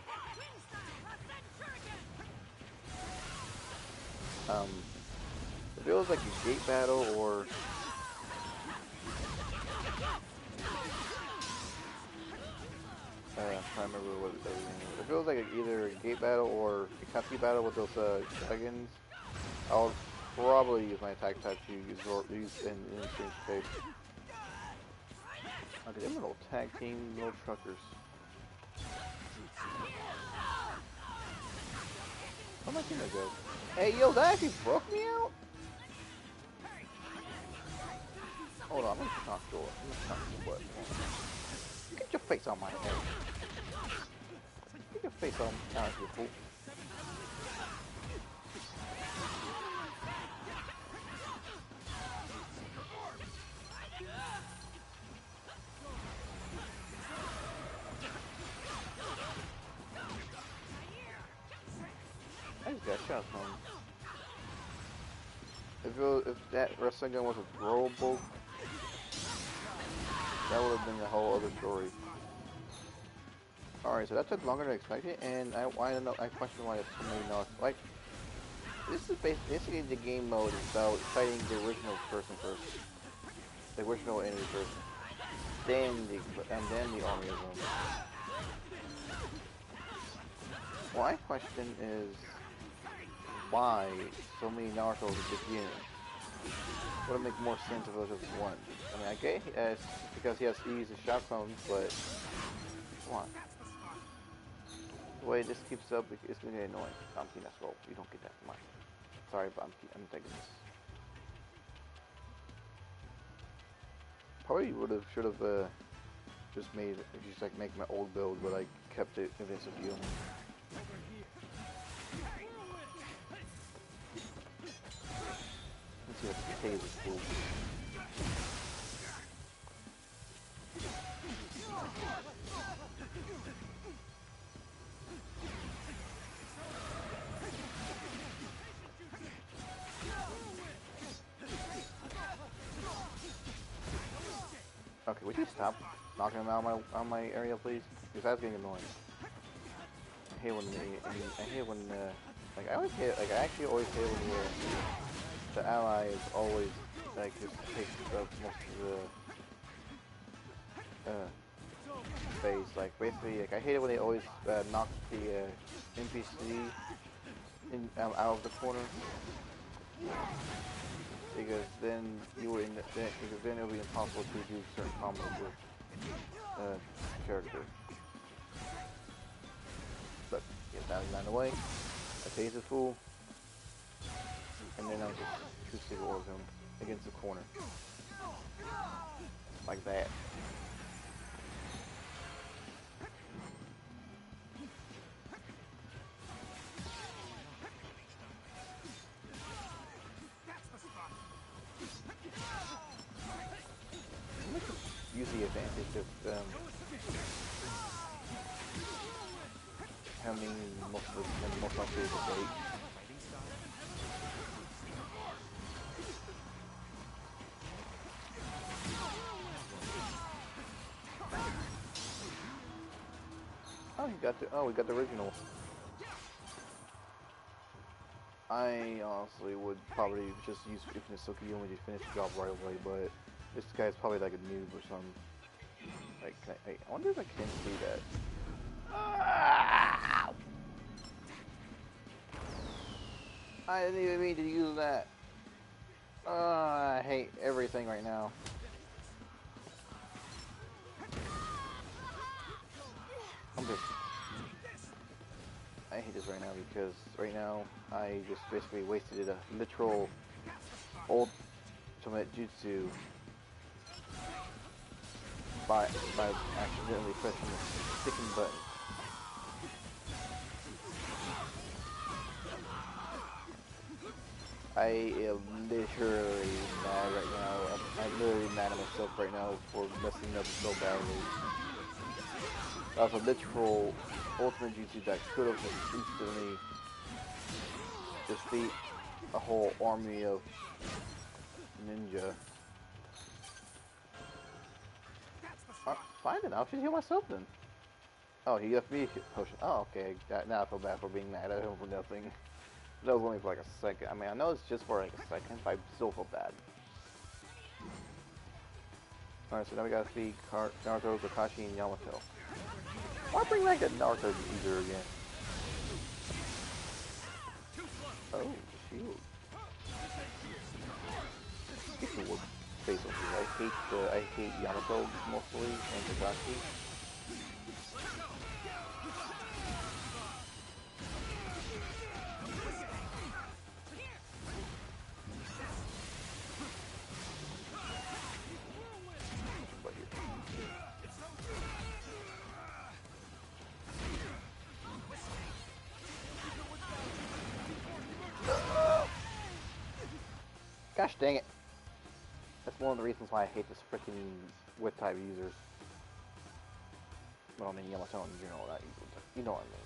if it was like a gate battle or I'm trying to remember what it was. If it was like either a gate battle or a Katsuki battle with those dragons, I'll probably use my attack type to use in exchange phase. Okay, them little tag team little truckers. How much did I go? Hey, yo, that actually broke me out? Hold on, I'm gonna knock your butt. Get your face on my head. Get your face on my head, you fool. I just got shot from. If that wrestling gun was a throwable, that would have been a whole other story. Alright, so that took longer than expected, and I question why there's so many knocks. Like, this is basically the game mode is about fighting the original person first. The original enemy first. Then the army of them. My question is, why so many Naruto at the beginning? Would it make more sense if it was just one? I mean, I get it's because he has to use his shot clones, but come on. The way this keeps up, it's gonna get annoying. I'm taking that roll. You don't get that much. Sorry, but I'm taking this. Probably should have just make my old build, but I kept it invincible. Let's see what the taser is cool. Okay, would you stop knocking him out on my area, please? Because that's getting annoying. I hate when like I actually always hate when the ally is always like just takes up most of phase. Like basically, like I hate it when they always knock the NPC out of the corner, because then because then it'll be impossible to do certain combos with character. But get that out of the way. I tase the fool, and then I just 2 single him against the corner, like that. Use the advantage of having most likely the bait. We got the original. I honestly would probably just use TSUKUYOMI to finish the job right away, but this guy's probably like a noob or something. Like, I wonder if I can see that. Ah! I didn't even mean to use that. I hate everything right now. I hate this right now because right now I just basically wasted a literal ultimate jutsu by accidentally pressing the sticking button. I am literally mad right now. I'm literally mad at myself right now for messing up so badly. That was a literal ultimate jutsu that could have instantly defeat a whole army of ninja. Fine then, I'll just heal myself then. Oh, he left me a potion. Oh, okay. Now I feel bad for being mad at him for nothing. That was only for like a second. I mean, I know it's just for like a second, but I still feel bad. Alright, so now we gotta defeat Naruto, Kakashi, and Yamato. Why bring back that Naruto user again? Oh, shield. Get the wood face over here. I hate Yamato mostly, and Kakashi. Gosh dang it. That's one of the reasons why I hate this freaking whip type users. Well, I mean Yamato in general, not you know what I mean.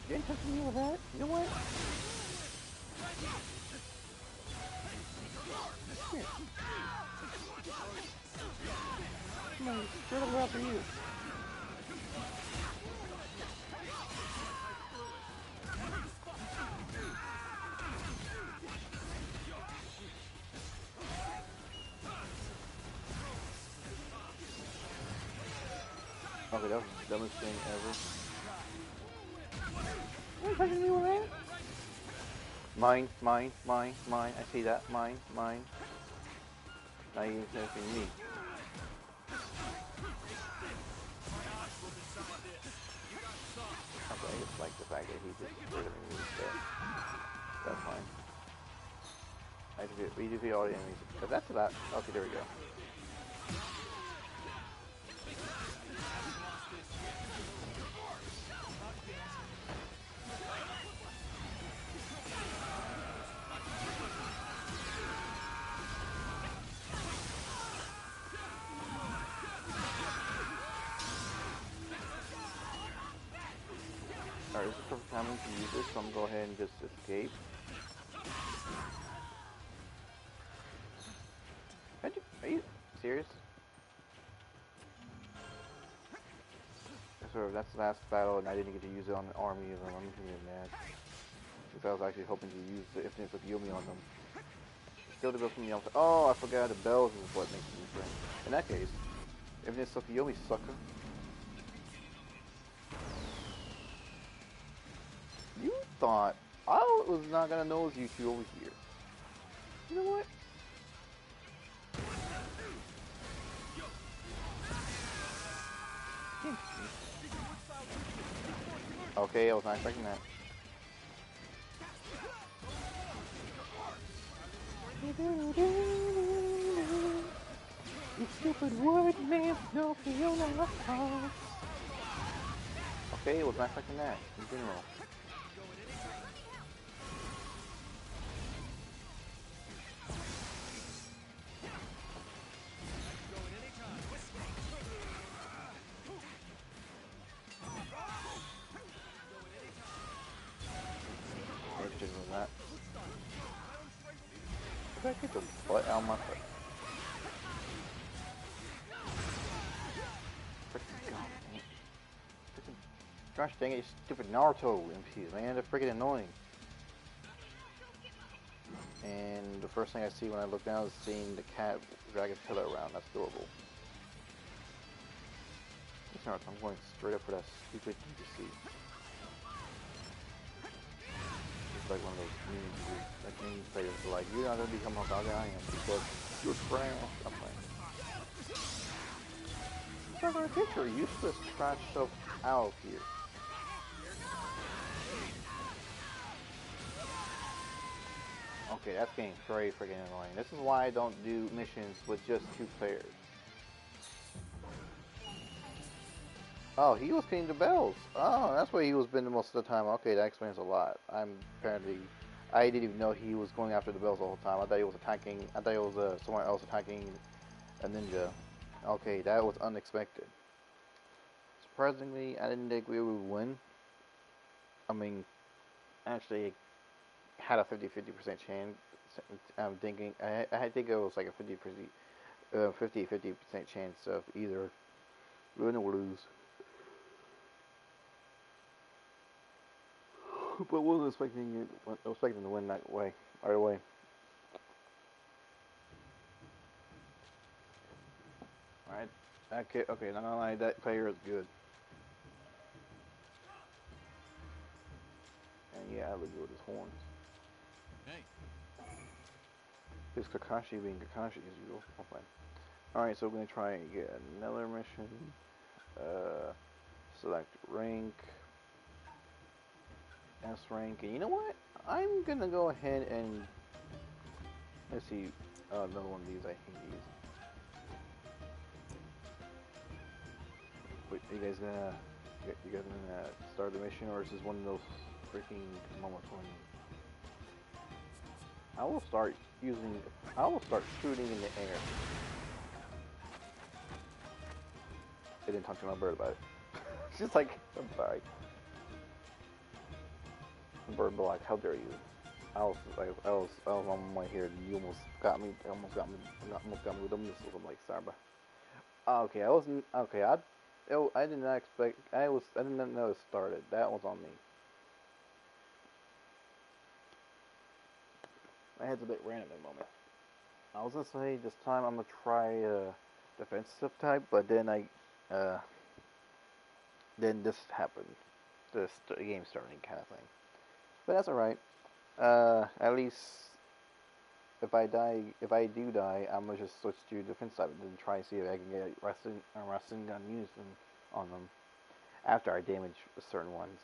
You ain't touching me with that. You know what? Here. Come on, straight up after you. Okay, that was the dumbest thing ever. What are you touching me with that? Mine. I see that. Mine. Now you're touching me. Okay, I just like the fact that he just rid of me with that. That's fine. We defeat all the enemies. But that's about. Okay, there we go. Alright, this is the perfect time to use this, so I'm gonna go ahead and just escape. Are you serious? So that's the last battle, and I didn't get to use it on the army of them. I'm gonna get mad. Because I was actually hoping to use the Infinite Tsukuyomi on them. Still the bill from the outside. Oh, I forgot the bells is what makes me different. In that case, Infinite Tsukuyomi, sucker. You thought I was not gonna notice you two over here. You know what? Okay, I was not expecting that. You stupid woodman, no Fiona. Okay, I was not expecting that in general. That. If I get the butt out of my foot. Gosh dang it, you stupid Naruto MPs, man. They're freaking annoying. And the first thing I see when I look down is seeing the cat drag a pillar around. That's adorable. Naruto, I'm going straight up for that stupid DPC. Like one of those meme players are like, you're not gonna become Hokage, I am, because you're trash. I'm playing. Start a picture, useless trash stuff out here. Okay, that's getting very freaking annoying. This is why I don't do missions with just 2 players. Oh, he was getting the bells. Oh, that's where he was been most of the time. Okay, that explains a lot. I didn't even know he was going after the bells the whole time. I thought he was attacking. I thought it was someone else attacking a ninja. Okay, that was unexpected. Surprisingly, I didn't think we would win. I mean, actually, had a 50-50% chance. I'm thinking. I think it was like a 50-50% chance of either win or lose. But wasn't expecting it. I was expecting to win that way, either way. Alright. Okay, not gonna lie, that player is good. And yeah, look at his horns. Hey. It's Kakashi being Kakashi as usual. Oh, fine. Alright, so we're gonna try and get another mission. Select rank. S rank. And you know what? I'm gonna go ahead and let's see another one of these. I hate these. Wait, you guys gonna start the mission, or is this one of those freaking moments when I will start shooting in the air. I didn't talk to my bird about it. She's like, I'm sorry. The bird be like, how dare you? I was on my way here. You almost got me with the missiles. I'm like, sorry, bro. Okay, I wasn't. Okay, I did not expect. I did not know it started. That was on me. My head's a bit random at the moment. I was gonna say this time I'm gonna try defensive type, but then then this happened. This game starting kind of thing. But that's alright. At least if I do die, I'm gonna just switch to defense side and then try and see if I can get Rasen gun used on them after I damage certain ones.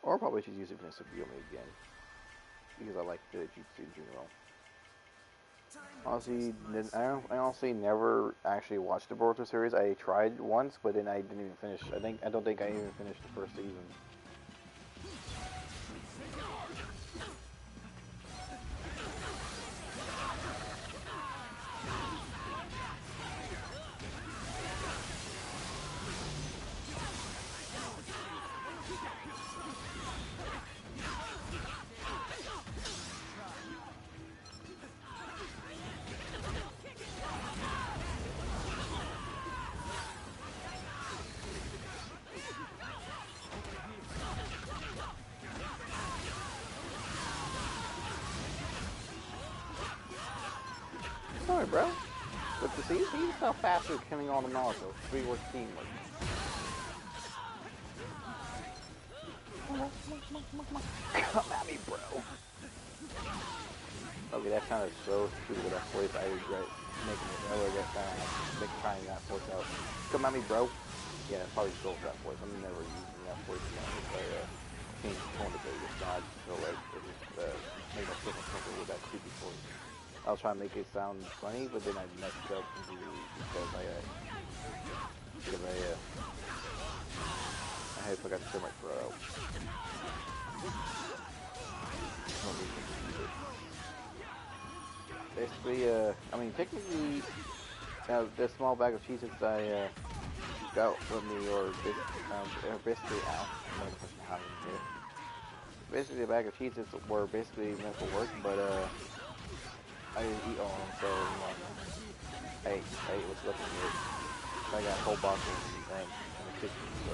Or probably should use it against Tsukuyome again, because I like the jutsu in general. Honestly, I honestly never actually watched the Boruto series. I tried once, but then I didn't even finish. I don't think I even finished the first season. Alright, bro. But to see how fast you're killing all the Naruto. 3-work teamwork. Come at me, bro. Okay, that sounded so stupid with that voice. I regret making it. I regret trying that voice out. Come at me, bro. Yeah, probably still that voice. I'm never using that voice again. But change the tone a bit. It's not so like it just made myself uncomfortable with that stupid voice. I was trying to make it sound funny, but then I messed up completely because I forgot to clear my throat. Basically, I mean, technically, this small bag of cheeses I got with me, or basically, basically a bag of cheeses were basically meant for work, but I didn't eat all of them, so I ate what's left of it. I got a whole box in the kitchen, so.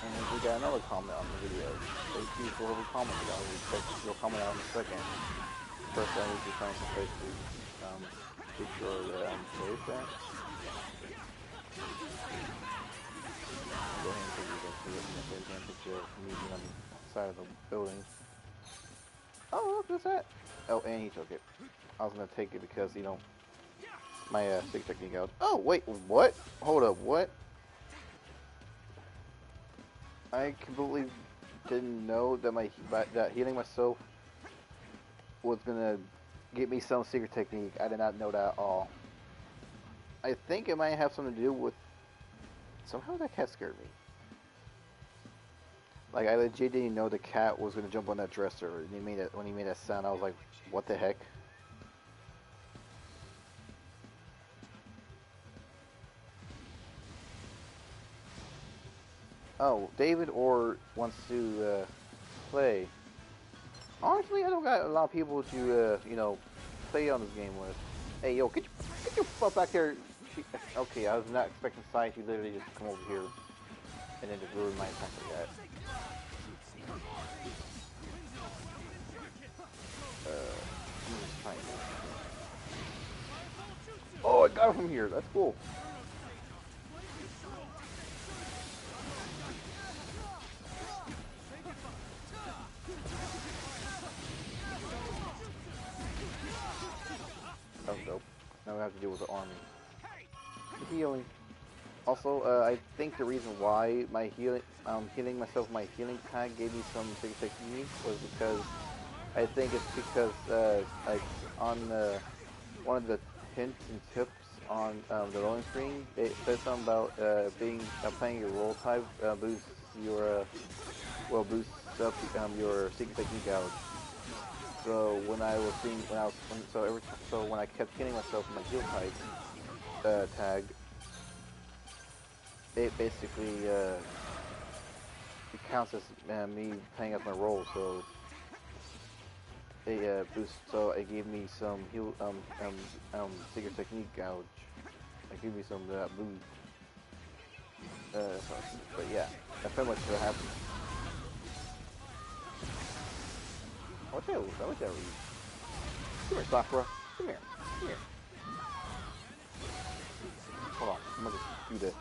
And we got another comment on the video. Thank you for whoever commented. I will expect you'll comment on in a second. First, I need to find some place to make sure that I'm safe at. Go ahead and take you guys to the picture of me on the side of the building. Oh, look, what's that? Oh, and he took it. I was gonna take it because, you know, my stick technique out. Oh, wait, what? Hold up, what? I completely didn't know that that healing myself was gonna get me some secret technique. I did not know that at all. I think it might have something to do with somehow that cat scared me. Like I legit didn't know the cat was gonna jump on that dresser. And when he made that sound, I was like, "What the heck?" Oh, David Orr wants to play. Honestly, I don't got a lot of people to you know, play on this game with. Hey, yo, get your butt back here. Okay, I was not expecting Sai to literally just come over here and then just ruin my attack like that. I'm just trying to. Oh, I got him from here. That's cool. That was dope. Now we have to deal with the army. Healing. Also, I think the reason why my healing myself, my healing tag gave me some big technique was because I think it's because like on one of the hints and tips on the loading screen, it says something about playing your roll type boosts your boosts up your secret technique gouge. So when I kept hitting myself with my heal type tag, it basically it counts as me playing as my role. So it boost. So it gave me some heal secret technique gouge. It gave me some boost. But yeah, that's pretty much what happened. What's that? What's that? Come here, Sakura. Come here. Come here. Hold on. I'm gonna just do this.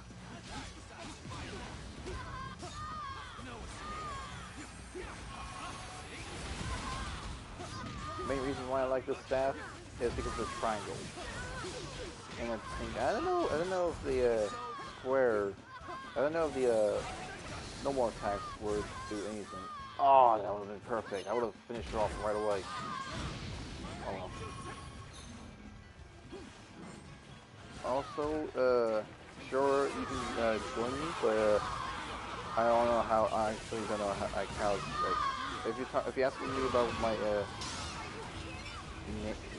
The main reason why I like this staff is because of the triangle. And I don't know if the square, I don't know if the normal attacks would do anything. Oh, that would have been perfect. I would have finished it off right away. Oh well. Also, sure you can join me, but I don't know how. I actually don't know how. Like, if you ask me about what my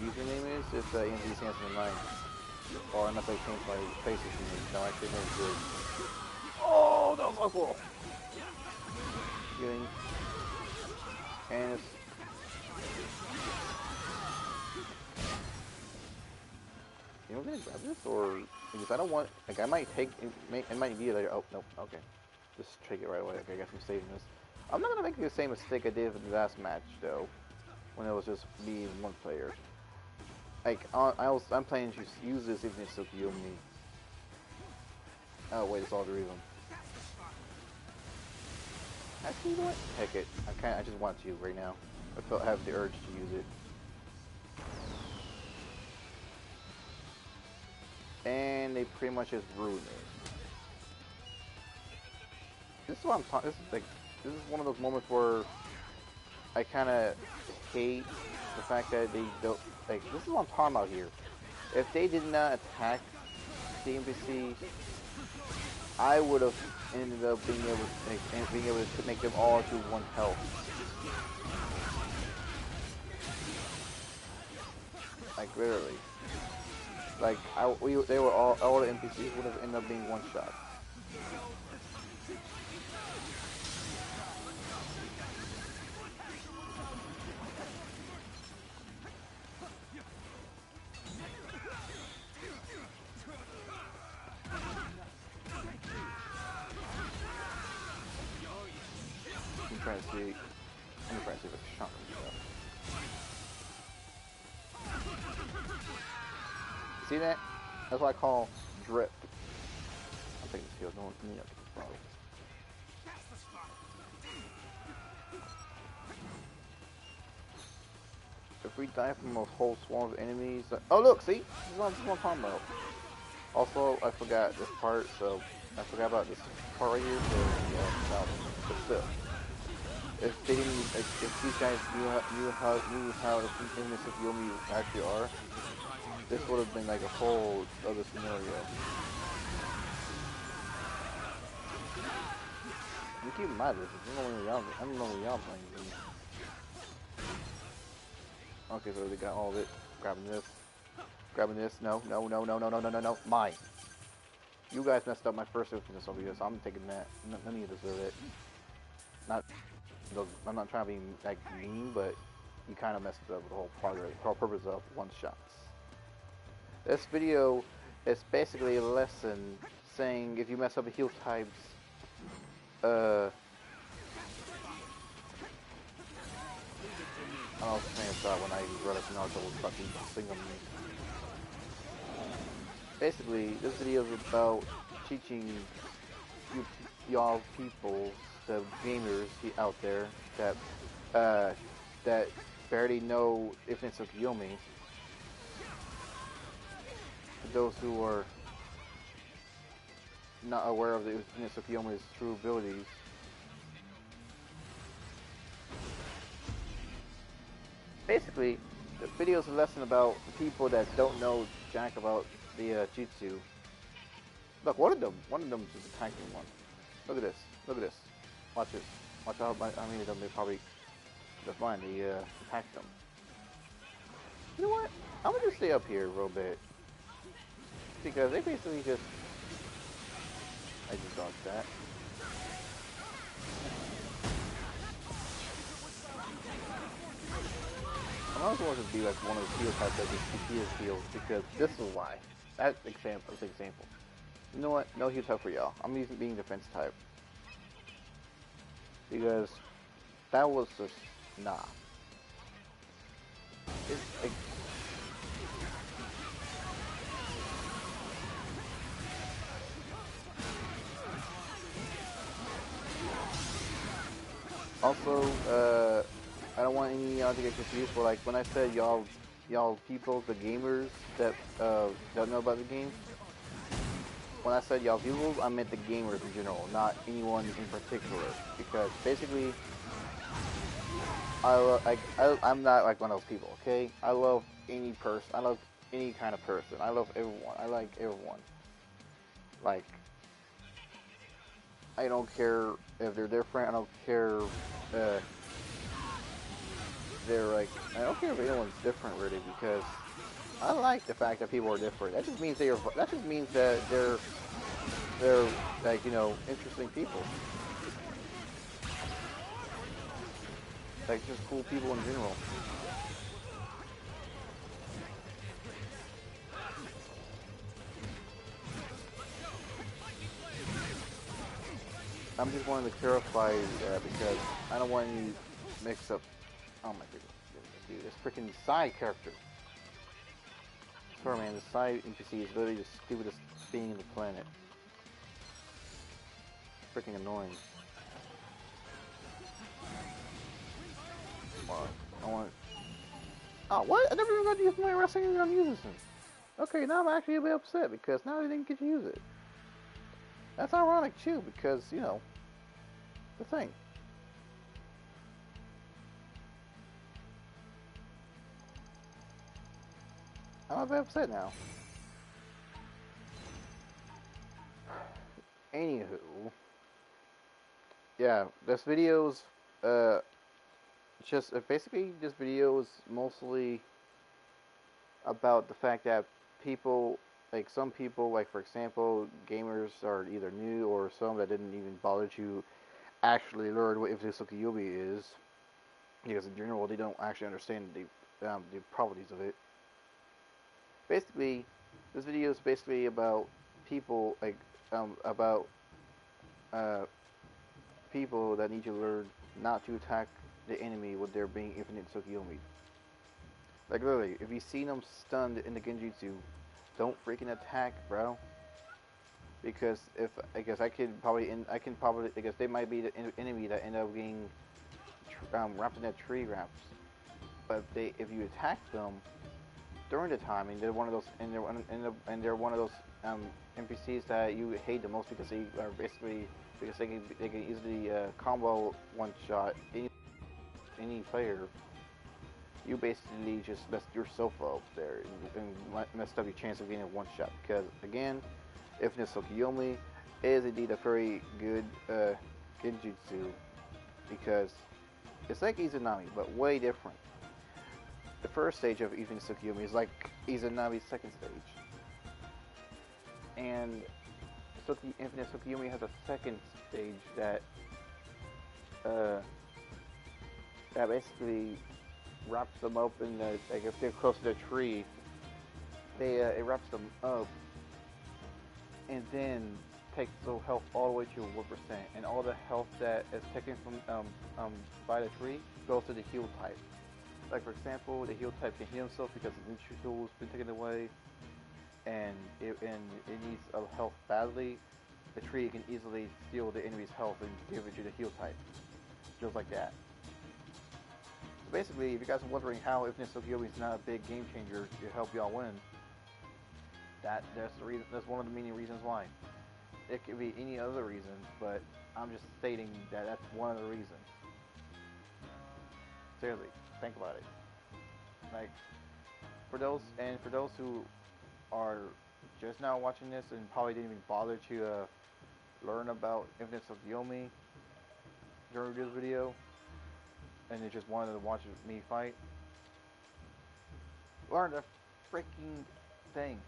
username is, it's NZ9. Or unless I change my PlayStation name. No, actually, no, it's good. Oh, that was so cool. Getting. And it's. You know, I'm gonna grab this, or because I don't want. Like, I might take. It might be later. Oh no. Okay. Just take it right away. Okay, I guess I'm saving this. I'm not gonna make the same mistake I did with the last match, though, when it was just me and one player. Like, I'm planning to use this even in TSUKUYOMI. Oh wait, it's all three of them. Actually, you know what? Heck it. I just want to right now. I have the urge to use it. And they pretty much just ruined it. This is what I'm talking. This is one of those moments where I kind of hate the fact that they don't. Like, this is what I'm talking about here. If they did not attack the NPC, I would have ended up being able to make them all to one health. Like literally. Like they were all the NPCs would have ended up being one shot. I'm trying to see if I can shot myself. See that? That's what I call drip. I'm taking this heal. No one can get this problem. If we die from a whole swarm of enemies, oh look, see, this is what I'm talking about. Also, I forgot this part, so I forgot about this part right here. So yeah, but still, if they didn't, if these guys knew how the famous of Yomi actually are, this would have been like a whole other scenario. You keep in mind this. I don't know when y'all playing. Okay, so they got all of it. Grabbing this. No. Mine. You guys messed up my first infinite over here, so I'm taking that. None of you deserve it. I'm not trying to be like mean, but you kind of messed up the whole purpose of one shots. This video is basically a lesson saying if you mess up the heal types, I was saying that when I realized Naruto was fucking singing me. Basically, this video is about teaching y'all people, the gamers out there, that barely know Infinite TSUKUYOMI. Those who are not aware of the Infinite TSUKUYOMI's true abilities. Basically, the video is a lesson about people that don't know jack about the jutsu. Look, one of them just attacking one. Look at this. Watch this. Watch how many of them they probably define. They attack them. You know what? I'm gonna just stay up here a little bit because they basically just. I just dodged that. I'm also going to be like one of the heal types that just heals because this is why. That's example. You know what? No heal type for y'all. I'm using being defense type because that was just nah. It's like, also, I don't want any y'all to get confused, but like when I said y'all people, the gamers that don't know about the game, when I said y'all people, I meant the gamers in general, not anyone in particular, because basically, I'm not like one of those people, okay? I love any person, I love any kind of person, I love everyone, I like everyone. Like, I don't care if they're different, I don't care, they're like, I don't care if anyone's different really, because I like the fact that people are different. That just means that they're like, you know, interesting people. Like just cool people in general. I'm just wanting to clarify because I don't want any mix up. Oh my goodness, dude, this freaking side character. swear, man, the side NPC is literally the stupidest being on the planet. Freaking annoying. I want. Oh, what? I never even got to use my wrestling and I'm using this. Okay, now I'm actually a bit upset because now I didn't get to use it. That's ironic too, because, you know, the thing. I'm a bit upset now. Anywho. Yeah, this video's, basically, this video is mostly about the fact that people, like some people, like for example, gamers are either new or some that didn't even bother to actually learn what TSUKUYOMI is, because in general they don't actually understand the properties of it. Basically, this video is basically about people about people that need to learn not to attack the enemy when they're being infinite Tsukuyomi. Like literally, if you see them stunned in the genjutsu, don't freaking attack, bro. Because I can probably because they might be the enemy that end up getting wrapped in that tree wraps. But if you attack them during the time, and they're one of those they're one of those NPCs that you hate the most because they are basically because they can easily combo one shot any player. You basically just messed yourself up there and messed up your chance of getting a one shot because again, Infinite Tsukuyomi is indeed a very good genjutsu because it's like Izanami but way different. The first stage of Infinite Tsukuyomi is like Izanami's second stage, and Infinite Tsukuyomi has a second stage that basically wraps them up in the, like if they're close to the tree, it wraps them up and then takes the health all the way to 1%, and all the health that is taken from by the tree goes to the heal type. Like for example, the heal type can heal himself because his nature tool has been taken away, and it needs a health badly. The tree can easily steal the enemy's health and give it to the heal type, just like that. So basically, if you guys are wondering how Infinite Tsukuyomi is not a big game changer to help y'all win, that's the reason. That's one of the many reasons why. It could be any other reasons, but I'm just stating that that's one of the reasons. Seriously, think about it. Like for those who are just now watching this and probably didn't even bother to learn about Infinite Tsukuyomi during this video, and they just wanted to watch me fight, learn the freaking thing.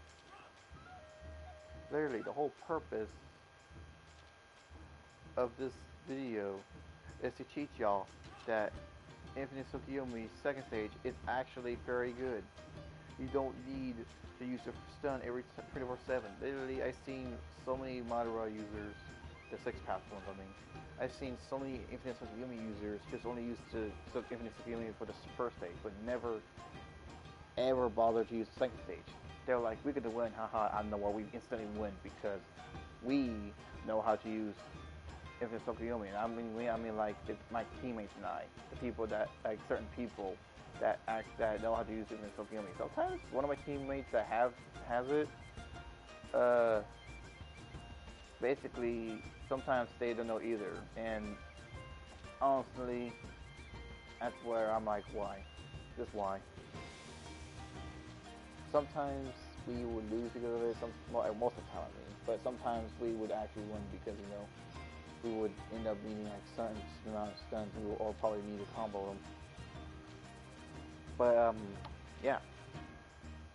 Literally, the whole purpose of this video is to teach y'all that Infinite Tsukuyomi's second stage is actually very good. You don't need to use the stun every 24/7. Literally, I've seen so many Madara users, the 6-path ones I mean, I've seen so many Infinite Tsukuyomi users just only use Infinite Tsukuyomi for the first stage, but never ever bother to use the second stage. They're like, we're gonna win, haha, I know where we instantly win because we know how to use Infinite Tsukuyomi. And I mean like my teammates and I, the people that, like certain people that know how to use Infinite Tsukuyomi. Sometimes one of my teammates that has it, basically sometimes they don't know either. And honestly, that's where I'm like, why? Just why? Sometimes we would lose because of it, most of the time I mean, but sometimes we would actually win because, you know, we would end up needing like certain amount of stuns and we would all probably need to combo them. But yeah,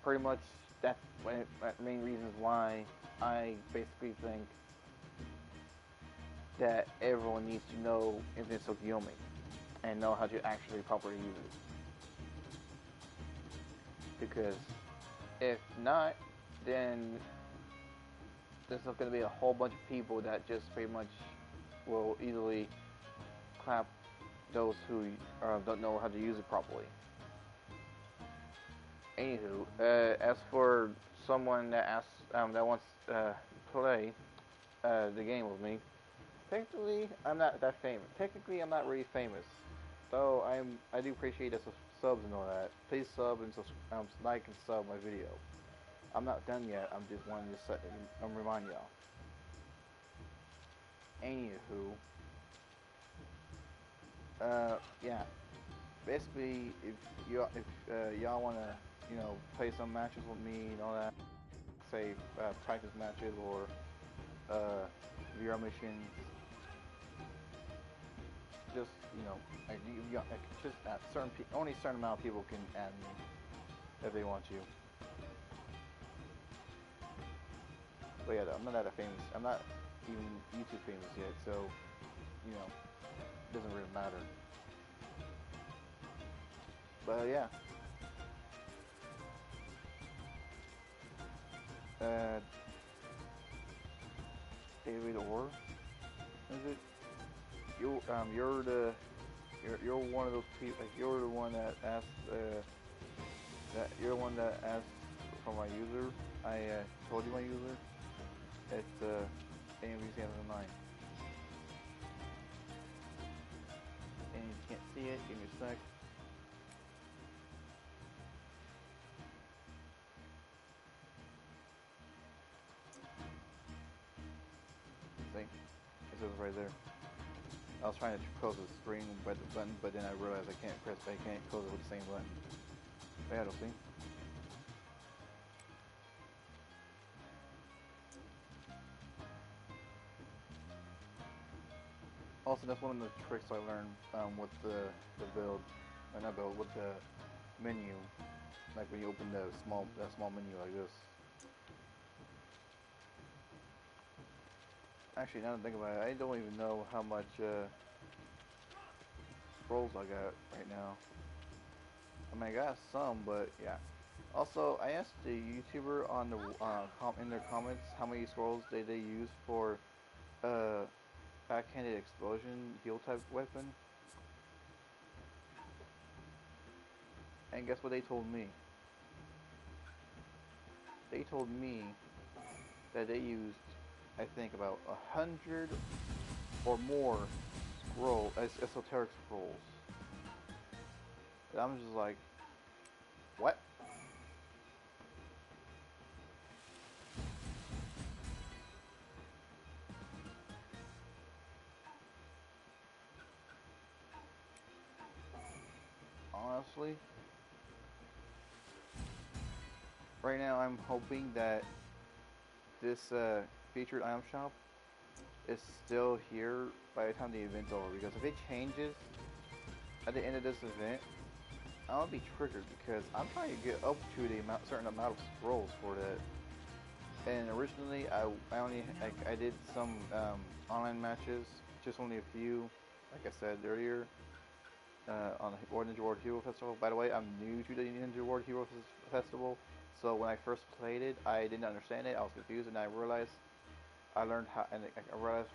pretty much that's the main reasons why I basically think that everyone needs to know Infinite Tsukuyomi and know how to actually properly use it. Because if not, then there's going to be a whole bunch of people that just pretty much will easily clap those who don't know how to use it properly. Anywho, as for someone that that wants to play the game with me, technically I'm not that famous. Technically, I'm not really famous, though I do appreciate the subs and all that. Please sub and like and sub my video. I'm not done yet. I'm just wanting to remind y'all. Anywho, yeah. Basically, if y'all wanna play some matches with me and all that, say practice matches or VR missions, just like just only a certain amount of people can add me if they want to. But yeah, though, I'm not that famous. I'm not even YouTube famous yet, so it doesn't really matter. But yeah, uh, David Orr, is it? You're one of those people. Like, you're the one that asked. You're the one that asked for my user. I told you my user. It's AMV709. And if you can't see it, give me a sec. See? It says right there. I was trying to close the screen by the button, but then I realized I can't close it with the same button. But yeah, see? Also, that's one of the tricks I learned with the build, or not build, with the menu. Like when you open the small menu like this. Actually, now that I think about it, I don't even know how much scrolls I got right now. I mean, I got some, but yeah. Also, I asked the YouTuber on the in their comments how many scrolls they use for backhanded explosion heal type weapon, and guess what they told me? They told me that they used, I think, about 100 or more esoteric scrolls. And I'm just like, what? Honestly, right now I'm hoping that this featured item shop is still here by the time the event's over. Because if it changes at the end of this event, I'll be triggered because I'm trying to get up to the certain amount of scrolls for that. And originally, I only I did some online matches, just only a few, like I said earlier, on the Ninja World Hero Festival. By the way, I'm new to the Ninja World Hero Festival, so when I first played it, I didn't understand it. I was confused, and I realized I learned how, and I realized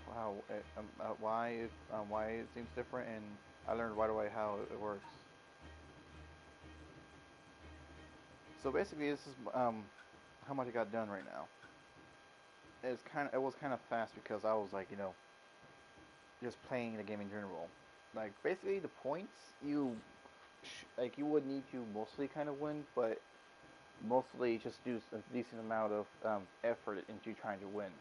why it seems different, and I learned right away how it works. So basically, this is how much I got done right now. It was kind of fast because I was like, just playing the game in general. Like basically the points you would need to mostly kind of win, but mostly just do a decent amount of effort into trying to win.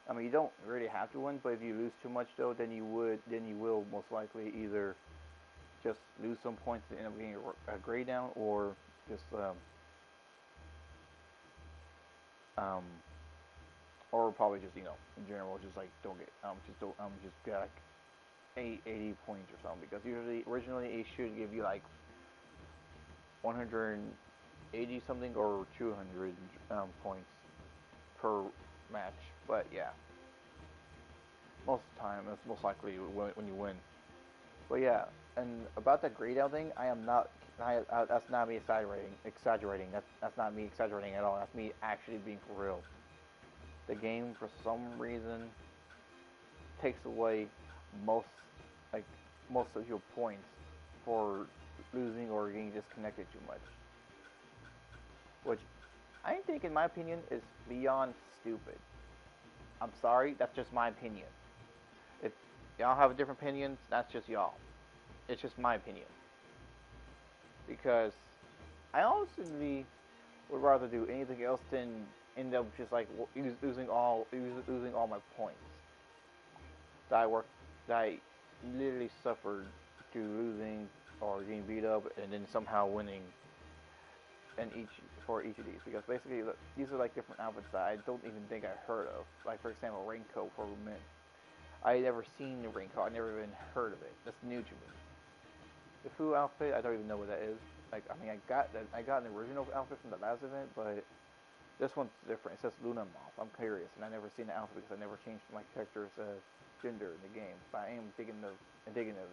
I mean, you don't really have to win, but if you lose too much though, then you will most likely either just lose some points and end up getting a grade down, or just um, or probably just in general just like don't get just get like 80 points or something, because usually originally it should give you like 180 something or 200 points per match. But yeah, most of the time it's most likely when you win. But yeah, and about that grade out thing, I am not. That's not me exaggerating. Exaggerating. That's not me exaggerating at all. That's me actually being for real. The game, for some reason, takes away most like most of your points for losing or getting disconnected too much. which I think, in my opinion, is beyond stupid. I'm sorry, that's just my opinion. If y'all have different opinions, that's just y'all. It's just my opinion. Because I honestly would rather do anything else than end up just like losing all my points that I worked that I literally suffered through losing or getting beat up and then somehow winning in each of these, because basically these are like different outfits that I don't even think I heard of. Like, for example, raincoat for men. I never seen the raincoat. I never even heard of it. That's new to me. The Fu outfit, I don't even know what that is. Like, I mean, I got an original outfit from the last event, but this one's different. It says Luna Moth. I'm curious, and I never seen the outfit because I never changed my character's gender in the game. But I am digging of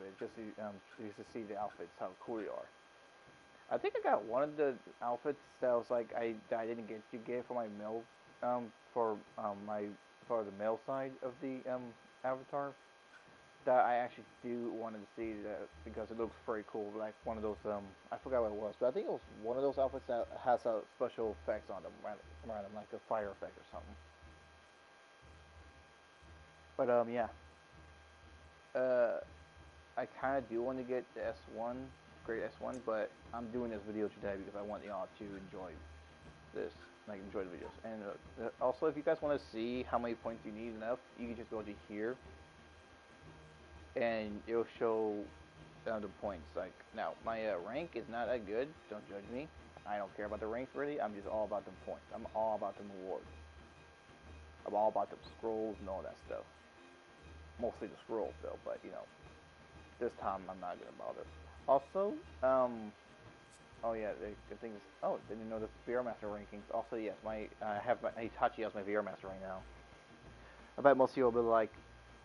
it just to see the outfits, how cool they are. I think I got one of the outfits that was like that I didn't get to get for my male for the male side of the avatar, that I actually do want to see that because it looks very cool. Like one of those I forgot what it was, but I think it was one of those outfits that has special effects on them, random, like a fire effect or something. But yeah, uh, I kind of do want to get the S1, great S1, but I'm doing this video today because I want y'all to enjoy this, like enjoy the videos. And also, if you guys want to see how many points you need enough, you can just go to here, and it'll show the points. Like now, my rank is not that good. Don't judge me. I don't care about the ranks really. I'm just all about the points. I'm all about the rewards. I'm all about the scrolls and all that stuff. Mostly the scrolls though, but you know, this time I'm not gonna bother. Also, oh yeah, the thing is, oh, didn't you know the VR Master rankings? Also, yes, I have my Itachi as my VR Master right now. I bet most of you will be like,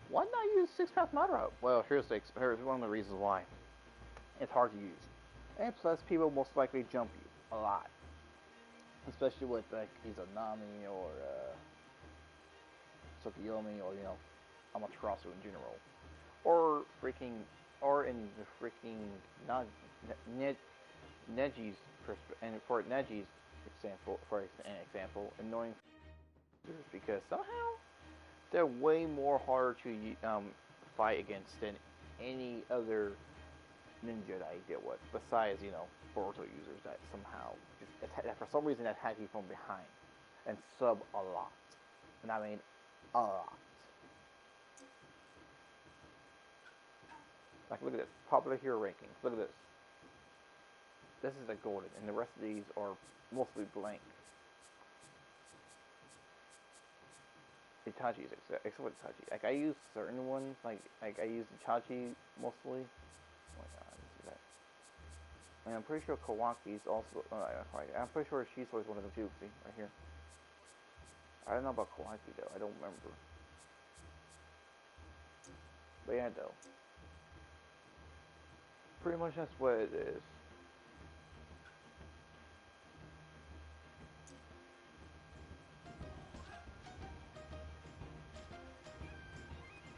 why not use 6-path Madara? Well, here's one of the reasons why. It's hard to use, and plus, people most likely jump you a lot, especially with like Izanami or TSUKUYOMI or Amaterasu in general, or freaking, or in the freaking not Neji's and for Neji's example, annoying because somehow they're way more harder to fight against than any other ninja that I deal with, besides Boruto users that somehow that for some reason attack you from behind and sub a lot, and I mean a lot. Like, look at this popular hero rankings. Look at this. This is a golden, and the rest of these are mostly blank. Itachi's except for Itachi. Like, I use certain ones, like I use Itachi mostly. Oh my god, I didn't see that. And I'm pretty sure Kawaki's also. I'm pretty sure she's always one of them too. See, right here. I don't know about Kawaki though. I don't remember. But yeah, though. Pretty much that's what it is.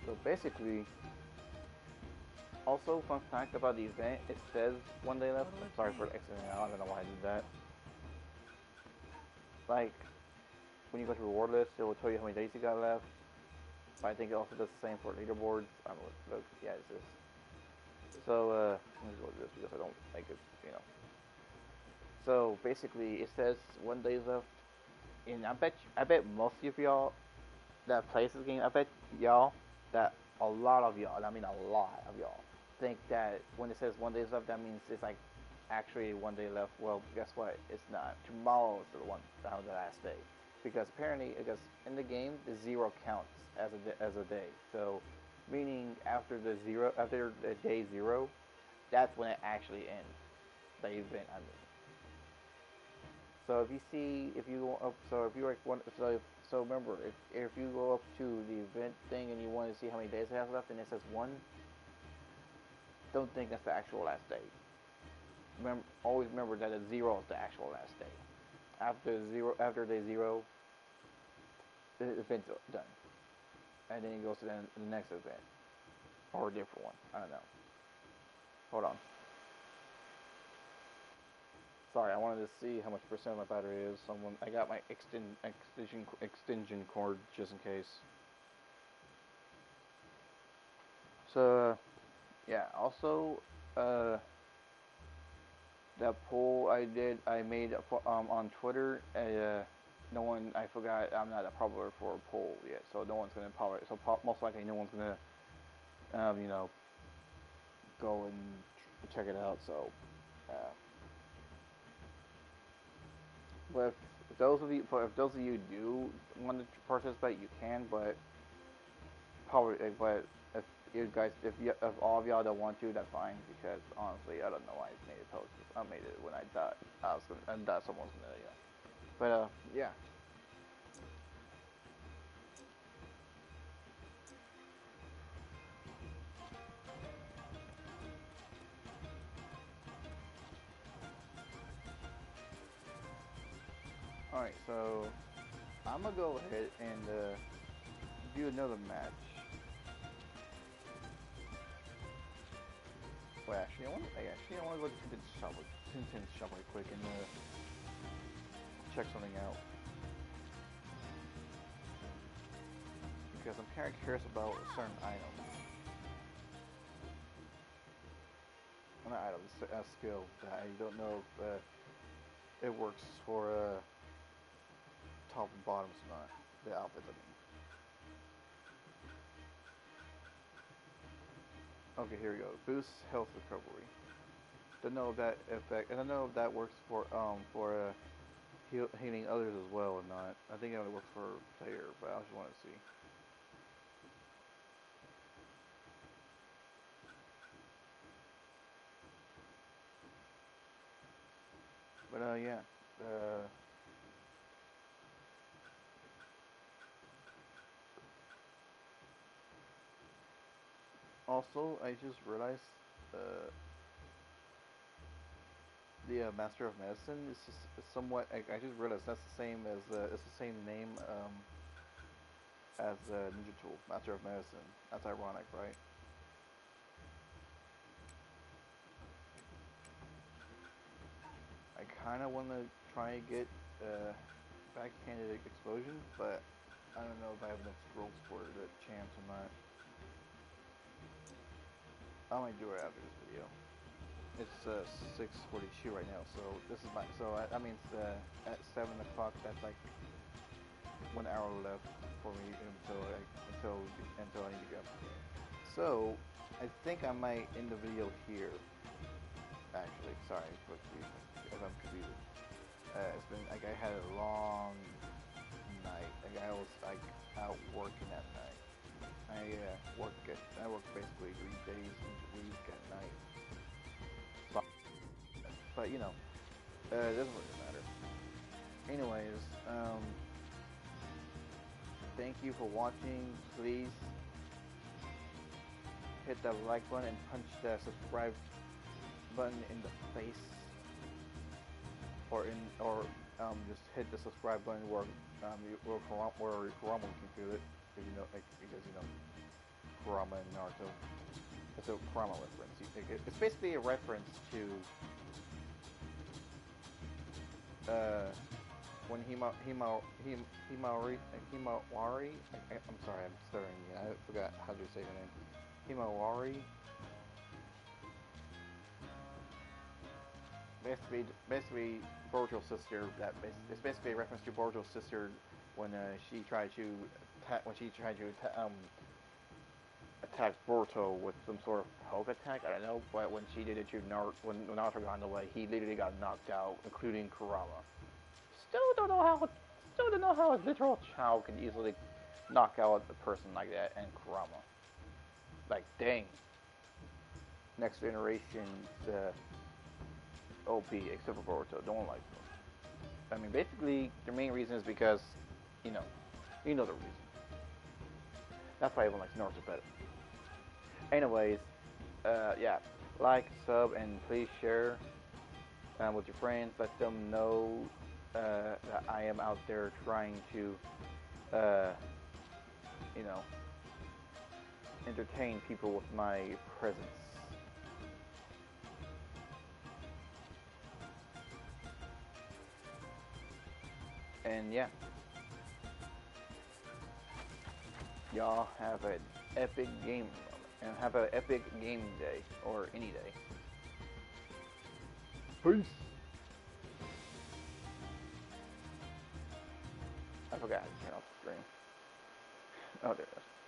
So basically, also fun fact about the event, it says 1 day left. I'm sorry for the accident. I don't know why I did that. Like, when you go to reward list, it will tell you how many days you got left. But I think it also does the same for leaderboards. I don't know. Look, yeah, it's this. So, let me go to this because I don't like it. So basically, it says 1 day left, and I bet most of y'all that plays this game, I bet y'all that a lot of y'all, I mean a lot of y'all, think that when it says 1 day left, that means it's like actually 1 day left. Well, guess what? It's not. Tomorrow is the last day, because apparently, because in the game, the zero counts as a day. So, meaning after the day zero, that's when it actually ends. The event, I mean. So if you go up, so if you like one, so remember, if you go up to the event thing and you want to see how many days it has left, and it says 1, don't think that's the actual last day. Always remember that a 0 is the actual last day. After day 0, the event's done, and then it goes to the next event or a different one. I don't know. Hold on. Sorry, I wanted to see how much percent my battery is. Someone, I got my extension cord just in case. So yeah. Also, uh, that poll I made on Twitter. No one, I forgot. I'm not a publisher for a poll yet, so no one's gonna publish. So most likely, no one's gonna, you know, go and check it out. So, uh, but if those of you do want to participate, you can. But probably, but if you guys, if all of y'all don't want to, that's fine. Because honestly, I don't know why I made a post. I made it when I thought I thought someone was gonna, But yeah. All right, so I'm gonna go ahead and do another match. Well, I want to go to Tintin's shop right quick and check something out because I'm kind of curious about a certain item. Not item, a skill that I don't know if it works for top and bottoms or not. The outfits, I mean. Okay, here we go. Boost health recovery. Don't know if that effect. I don't know if that works for healing others as well or not. I think it only works for player, but I just want to see. But yeah. Uh, Also, I just realized uh, the Master of Medicine is just somewhat. I just realized that's the same as it's the same name as Ninja Tool, Master of Medicine. That's ironic, right? I kind of want to try and get backhanded explosion, but I don't know if I have enough scrolls for the chance or not. I might do it after this video. It's 6:42 right now, so this is my I mean at 7 o'clock. That's like 1 hour left for me until I need to go. So I think I might end the video here. Actually, sorry for confusion. If I'm confused, it's been like I had a long night. Like I was like out working that night. I work basically 3 days each week at night. But it doesn't really matter. Anyways, thank you for watching. Please hit that like button and punch that subscribe button in the face, or just hit the subscribe button where Kurama can feel it, because Kurama and Naruto. It's a Kurama reference. It's basically a reference to when Himawari. I'm sorry, I'm stuttering. I forgot how to say her name. Himawari. Basically, Boruto's sister. It's basically a reference to Boruto's sister when she tried to attack Boruto with some sort of poke attack. I don't know, but when she did it to Naruto, when Naruto got in the way, he literally got knocked out, including Kurama. Still don't know how. Still don't know how a literal child can easily knock out a person like that and Kurama. Like, dang. Next generation, OP, except for Boruto. Don't like them. I mean, basically, the main reason is because, you know, the reason. That's why everyone likes Naruto better. Anyways, yeah, like, sub, and please share with your friends. Let them know that I am out there trying to, uh, you know, entertain people with my presence. And yeah, y'all have an epic game and have an epic game day or any day. Peace. I forgot to turn off the screen. Oh, there it is.